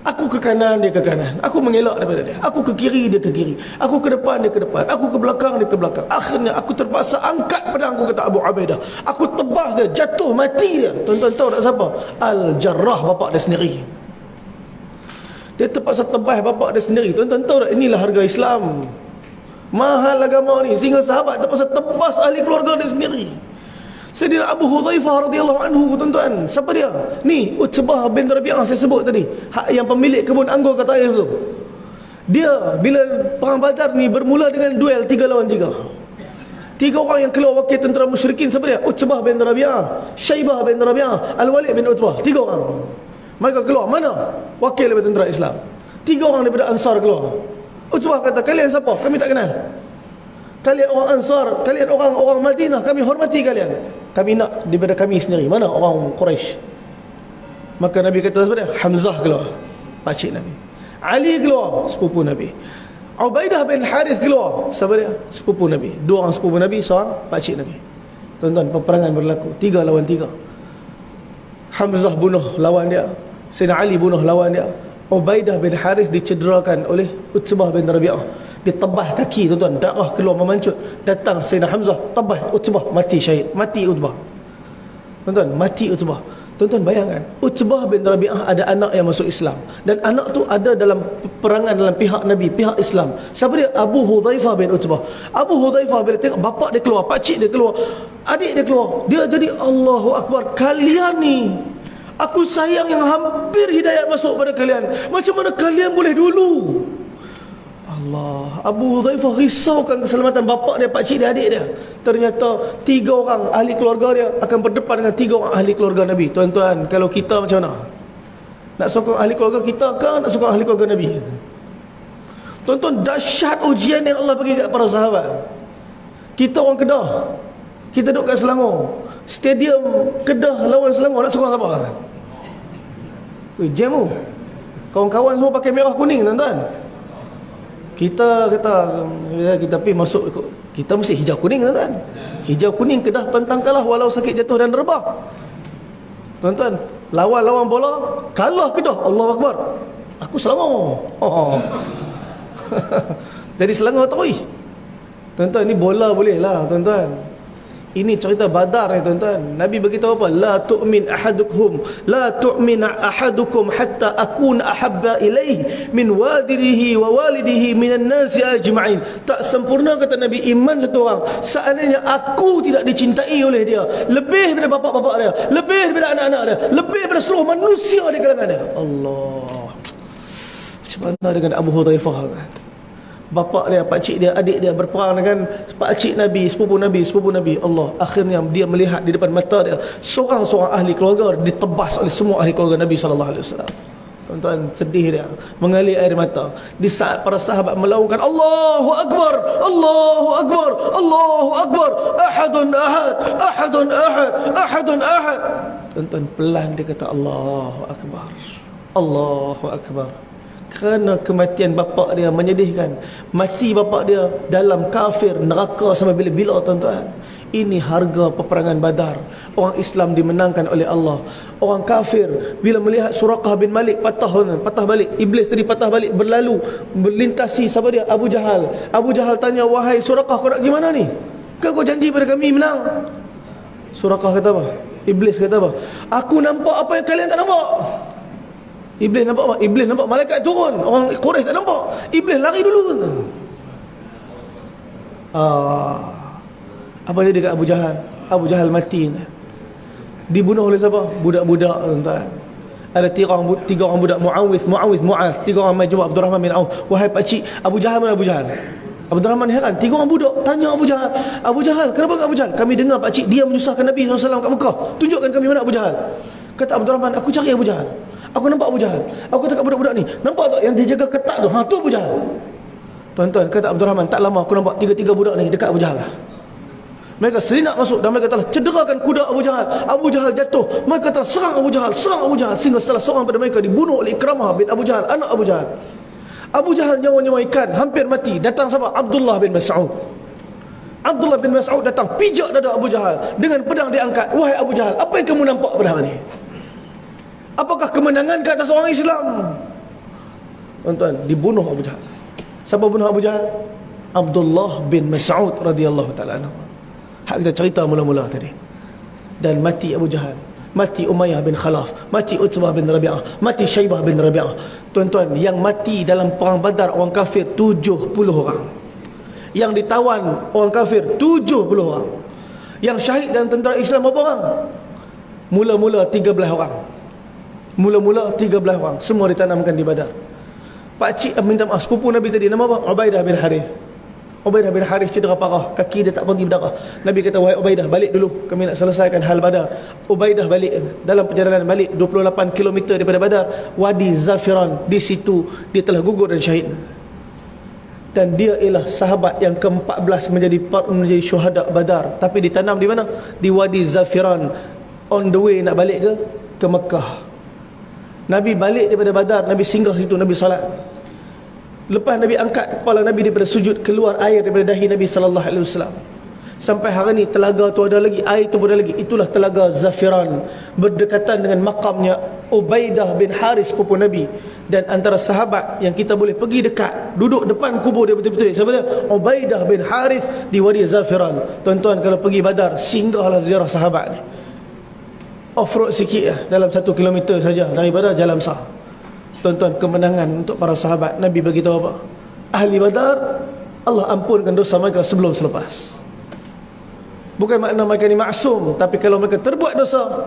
aku ke kanan, dia ke kanan. Aku mengelak daripada dia. Aku ke kiri, dia ke kiri. Aku ke depan, dia ke depan. Aku ke belakang, dia ke belakang. Akhirnya aku terpaksa angkat pedangku, kata Abu Ubaidah. Aku tebas dia, jatuh, mati dia. Tuan-tuan tahu tak siapa? Al-Jarrah, bapak dia sendiri. Dia terpaksa tebas bapak dia sendiri. Tuan-tuan tahu tak? Inilah harga Islam. Mahal agama ni, sehingga sahabat terpaksa tebas ahli keluarga dia sendiri. Sayyidina Abu Hudzaifah radhiyallahu anhu, tuan-tuan, siapa dia? Ni Utbah bin Rabi'ah saya sebut tadi, yang pemilik kebun anggur kata Taif tu. Dia bila perang Badar ni bermula dengan duel 3 lawan 3. 3 orang yang keluar wakil tentera musyrikin, siapa dia? Utbah bin Rabi'ah, Syaibah bin Rabi'ah, Al-Walid bin Utbah. 3 orang. Mereka keluar, mana wakil daripada tentera Islam? 3 orang daripada Ansar keluar. Utbah kata, kalian siapa? Kami tak kenal. Kalian orang Ansar, kalian orang Madinah, kami hormati kalian. Kami nak daripada kami sendiri. Mana orang Quraisy? Maka Nabi kata sebenarnya Hamzah keluar, pakcik Nabi. Ali keluar, sepupu Nabi. Ubaidah bin Harith keluar. Siapa dia? Sepupu Nabi. Dua orang sepupu Nabi, seorang pakcik Nabi. Tuan-tuan, peperangan berlaku 3 lawan 3. Hamzah bunuh lawan dia, Sayyidina Ali bunuh lawan dia. Ubaidah bin Harith dicederakan oleh Utbah bin Rabi'ah. Ditebah kaki, tuan-tuan, darah keluar memancut. Datang Sayyidina Hamzah, tebah Utbah, mati syahid, mati Utbah. Tuan-tuan, mati Utbah. Tuan-tuan bayangkan, Utbah bin Rabi'ah ada anak yang masuk Islam, dan anak tu ada dalam perangan dalam pihak Nabi, pihak Islam. Siapa dia? Abu Hudzaifah bin Utbah. Abu Hudzaifah bila tengok bapak dia keluar, pakcik dia keluar, adik dia keluar, dia jadi Allahu Akbar, kalian ni aku sayang yang hampir hidayat masuk pada kalian, macam mana kalian boleh dulu? Allah. Abu Hudzaifah risaukan keselamatan bapak dia, pakcik dia, adik dia. Ternyata 3 orang ahli keluarga dia akan berdepan dengan 3 orang ahli keluarga Nabi. Tuan-tuan, kalau kita macam mana? Nak sokong ahli keluarga kita ke nak sokong ahli keluarga Nabi? Tuan-tuan, dahsyat ujian yang Allah bagi kat para sahabat. Kita orang Kedah, kita duduk kat Selangor, stadium Kedah lawan Selangor, nak sokong siapa? Jam tu. Kawan-kawan semua pakai merah kuning, tuan-tuan. Kita kata kita pergi masuk, kita mesti hijau kuning, tuan-tuan. Hijau kuning, Kedah pantang kalah walau sakit jatuh dan rebah. Tuan-tuan, lawan bola kalah Kedah, Allahu Akbar. Aku Selangor. Oh. Jadi Selangor terus. Tuan-tuan, ni bola boleh lah, tuan-tuan. Ini cerita Badar ni, tuan-tuan. Nabi beritahu apa? La tu'min ahadukum hatta akun ahabba ilaih min walidihi wa walidihi minan nasi ajma'in. Tak sempurna, kata Nabi, iman satu orang seandainya aku tidak dicintai oleh dia lebih daripada bapak-bapak dia, lebih daripada anak-anak dia, lebih daripada seluruh manusia di kalangan dia. Allah. Macam mana dengan Abu Hudzaifah kan? Bapak dia, pakcik dia, adik dia berperang dengan pakcik Nabi, sepupu Nabi. Allah, akhirnya dia melihat di depan mata dia seorang-seorang ahli keluarga ditebas oleh semua ahli keluarga Nabi sallallahu alaihi wasallam. Tuan-tuan, sedih dia, mengalir air mata. Di saat para sahabat melaungkan Allahu Akbar, Allahu Akbar, Allahu Akbar, ahadun ahad, ahadun ahad, ahadun ahad. Tuan-tuan, pelan dia kata Allahu Akbar, Allahu Akbar. Kerana kematian bapak dia menyedihkan. Mati bapak dia dalam kafir, neraka sampai bila-bila, tuan-tuan. Ini harga peperangan Badar. Orang Islam dimenangkan oleh Allah. Orang kafir bila melihat Suraqah bin Malik patah balik, iblis tadi patah balik, berlalu melintasi siapa dia? Abu Jahal. Abu Jahal tanya, wahai Suraqah, kau nak gimana ni? Kau janji pada kami menang. Suraqah kata apa? Iblis kata apa? Aku nampak apa yang kalian tak nampak. Iblis nampak apa? Iblis nampak malaikat turun. Orang Quraisy tak nampak. Iblis lari dulu. Apa dia dekat Abu Jahal? Abu Jahal mati. Dibunuh oleh siapa? Budak-budak, tuan-tuan. Ada 3 orang budak, Mu'awith, Mu'az. 3 orang mai jumpa Abdurrahman bin Auf. Wahai pakcik, Abu Jahal mana Abu Jahal? Abdurrahman heran. 3 orang budak tanya Abu Jahal. Abu Jahal, kenapa Abu Jahal? Kami dengar pakcik dia menyusahkan Nabi SAW kat Mekah. Tunjukkan kami mana Abu Jahal. Kata Abdurrahman, aku cari Abu Jahal. Aku nampak Abu Jahal. Aku kata kat budak-budak ni, nampak tak yang dia jaga ketat tu? Tu Abu Jahal. Tuan-tuan, kata Abdurrahman, tak lama aku nampak 3 budak ni dekat Abu Jahal. Mereka selinap masuk dan mereka telah cederakan kuda Abu Jahal. Abu Jahal jatuh. Mereka telah serang Abu Jahal, sehingga salah seorang pada mereka dibunuh oleh Ikramah bin Abu Jahal, anak Abu Jahal. Abu Jahal nyawa-nyawa ikan, hampir mati. Datang siapa? Abdullah bin Mas'ud. Abdullah bin Mas'ud datang, pijak dada Abu Jahal dengan pedang diangkat. Wahai Abu Jahal, apa yang kamu nampak pada hari ini? Apakah kemenangan ke atas orang Islam? Tuan-tuan, dibunuh Abu Jahal. Siapa bunuh Abu Jahal? Abdullah bin Mas'ud radhiyallahu ta'ala anhu. Hak kita cerita mula-mula tadi. Dan mati Abu Jahal, mati Umayyah bin Khalaf, mati Utbah bin Rabi'ah, mati Syaibah bin Rabi'ah. Tuan-tuan, yang mati dalam perang Badar orang kafir 70 orang. Yang ditawan orang kafir 70 orang. Yang syahid dalam tentera Islam berapa orang? Mula-mula 13 orang. Mula-mula 13 orang. Semua ditanamkan di Badar. Pakcik minta maaf, sepupu Nabi tadi nama apa? Ubaidah bin Harith. Ubaidah bin Harith cedera parah, kaki dia tak pergi berdarah. Nabi kata, wahai Ubaidah, balik dulu, kami nak selesaikan hal Badar. Ubaidah balik. Dalam perjalanan balik 28 km daripada Badar, Wadi Zafiran, di situ dia telah gugur dan syahid. Dan dia ialah sahabat yang ke-14 menjadi syuhada Badar. Tapi ditanam di mana? Di Wadi Zafiran. On the way nak balik ke Mekah. Nabi balik daripada Badar, Nabi singgah situ, Nabi salat. Lepas Nabi angkat kepala Nabi daripada sujud, keluar air daripada dahi Nabi sallallahu alaihi wasallam. Sampai hari ni telaga tu ada lagi, air tu ada lagi. Itulah telaga Zafiran, berdekatan dengan makamnya Ubaidah bin Haris sepupu Nabi. Dan antara sahabat yang kita boleh pergi dekat, duduk depan kubur dia betul-betul. Siapa dia? Ubaidah bin Haris di Wadi Zafiran. Tuan-tuan kalau pergi Badar, singgahlah ziarah sahabat ni. Off-road sikit lah, dalam 1 kilometer saja daripada Jalan Besar. Tuan-tuan, kemenangan untuk para sahabat. Nabi bagi tahu apa? Ahli Badar, Allah ampunkan dosa mereka sebelum selepas. Bukan makna mereka ni maksum, tapi kalau mereka terbuat dosa,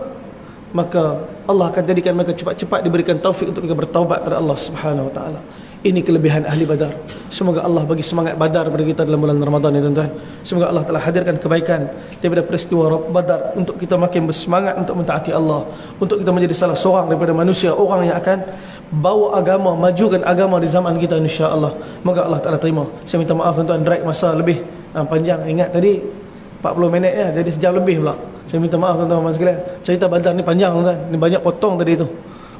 maka Allah akan jadikan mereka cepat-cepat diberikan taufik untuk mereka bertaubat pada Allah Subhanahu wa taala. Ini kelebihan ahli Badar. Semoga Allah bagi semangat Badar kepada kita dalam bulan Ramadan ini, tuan-tuan. Semoga Allah telah hadirkan kebaikan daripada peristiwa Badar untuk kita makin bersemangat untuk mentaati Allah, untuk kita menjadi salah seorang daripada manusia, orang yang akan bawa agama, majukan agama di zaman kita, insya-Allah. Moga Allah Taala terima. Saya minta maaf tuan-tuan, drag masa lebih panjang. Ingat tadi 40 minit ya, jadi sejam lebih pula. Saya minta maaf tuan-tuan sekalian. Cerita Badar ni panjang tuan-tuan. Ni banyak potong tadi tu.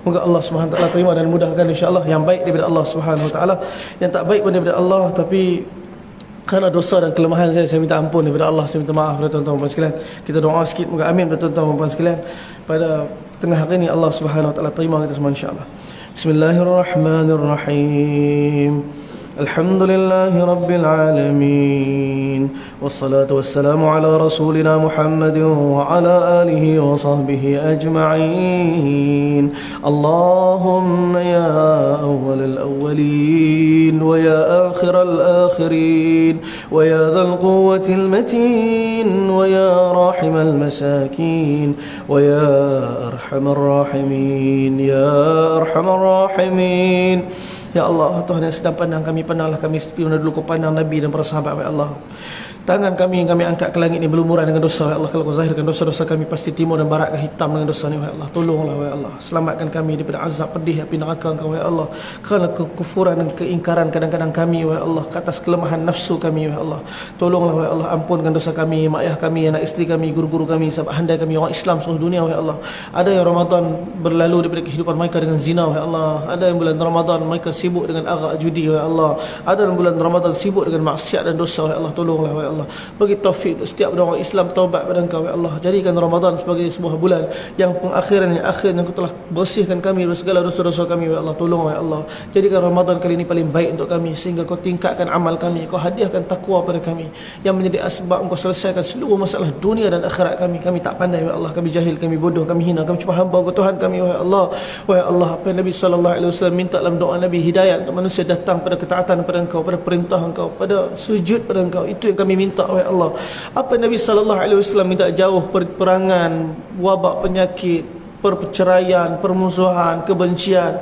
Moga Allah Subhanahu wa taala terima dan mudahkan, insya-Allah. Yang baik daripada Allah Subhanahu wa taala, yang tak baik pun daripada Allah, tapi kerana dosa dan kelemahan saya minta ampun daripada Allah. Saya minta maaf kepada tuan-tuan sekalian. Kita doa sikit, moga amin kepada tuan-tuan sekalian. Pada tengah hari ini Allah Subhanahu wa taala terima kita semua, insya-Allah. Bismillahirrahmanirrahim. Alhamdulillahi Rabbil Alamin. Wassalatu wassalamu ala rasulina Muhammadin wa ala alihi wa sahbihi ajma'in. Allahumma ya awwal al-awwalin wa ya akhir al-akhirin wa ya dhal quwwati al-matin wa ya rahim al-masakin wa ya arhamar rahimin ya arhamar rahimin. Ya Allah, Tuhan yang sedang pandang kami, pandanglah kami seperti mana dulu kau pandang Nabi dan para sahabat, ya Allah. Tangan kami yang kami angkat ke langit ini berlumuran dengan dosa, ya Allah. Kalau kau zahirkan dosa-dosa kami, pasti timur dan barat ke hitam dengan dosa ni, ya Allah. Tolonglah, ya Allah. Selamatkan kami daripada azab pedih api neraka Engkau, ya Allah. Kerana kekufuran dan keingkaran kadang-kadang kami, ya Allah, ke atas kelemahan nafsu kami, ya Allah. Tolonglah, ya Allah. Ampunkan dosa kami, mak ayah kami, anak isteri kami, guru-guru kami, sahabat handai kami, orang Islam seluruh dunia, ya Allah. Ada yang Ramadan berlalu daripada kehidupan mereka dengan zina, ya Allah. Ada yang bulan Ramadan mereka sibuk dengan arak judi, ya Allah. Ada yang bulan Ramadan sibuk dengan maksiat dan dosa, ya Allah. Tolonglah, ya Allah. Bagi taufik untuk setiap orang Islam taubat pada Engkau, ya Allah. Jadikan Ramadan sebagai sebuah bulan yang pengakhiran, yang akhir, yang Kau telah bersihkan kami dari segala dosa-dosa kami, ya Allah. Tolong, ya Allah. Jadikan Ramadan kali ini paling baik untuk kami, sehingga Kau tingkatkan amal kami, Kau hadiahkan takwa pada kami, yang menjadi asbab Engkau selesaikan seluruh masalah dunia dan akhirat kami. Kami tak pandai, ya Allah. Kami jahil, kami bodoh, kami hina, kami cuma hamba Kau Tuhan kami, ya Allah. Wahai Allah, apa yang Nabi SAW minta dalam doa Nabi, hidayat untuk manusia datang pada ketaatan pada Engkau, pada perintah Engkau, pada sujud pada Engkau. Itu yang kami minta, ya Allah. Apa Nabi SAW minta, jauh peperangan, wabak penyakit, perceraian, permusuhan, kebencian.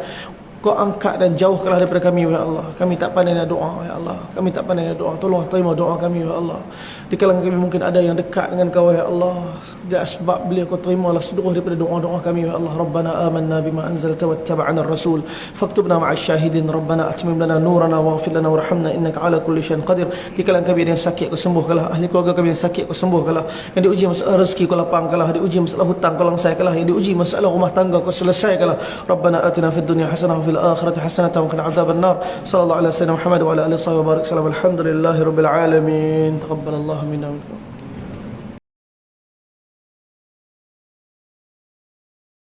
Kau angkat dan jauhkanlah daripada kami, ya Allah. Kami tak pandai nak doa, ya Allah. Kami tak pandai nak doa. Tolonglah terima doa kami, ya Allah. Di kalangan kami mungkin ada yang dekat dengan Kau, ya Allah. Jadi sebab beliau Kau terimalah seluruh daripada doa-doa kami, ya Allah. Rabbana amanna bima anzalta wattaba'na ar-rasul faktubna ma'asy syahidin. Rabbana atmim lana nurana waghfir lana warhamna innaka ala kulli syai'in qadir. Di kalangan kami ada yang sakit, Kau sembuhkanlah. Ahli keluarga kami yang sakit, Kau sembuhkanlah. Yang diuji masalah rezeki, Kau lapangkanlah. Diuji masalah hutang, Kau langsaikanlah. Yang diuji masalah rumah tangga, Kau selesaikanlah. Rabbana atina fid dunya hasanah fil akhirati hasanah wa qina adzabannar. Sallallahu alaihi wasallam Muhammad wa ala alihi wa sahbihi wa barik. Alhamdulillahirabbil alamin. Taqabbalallahu minna wa minkum.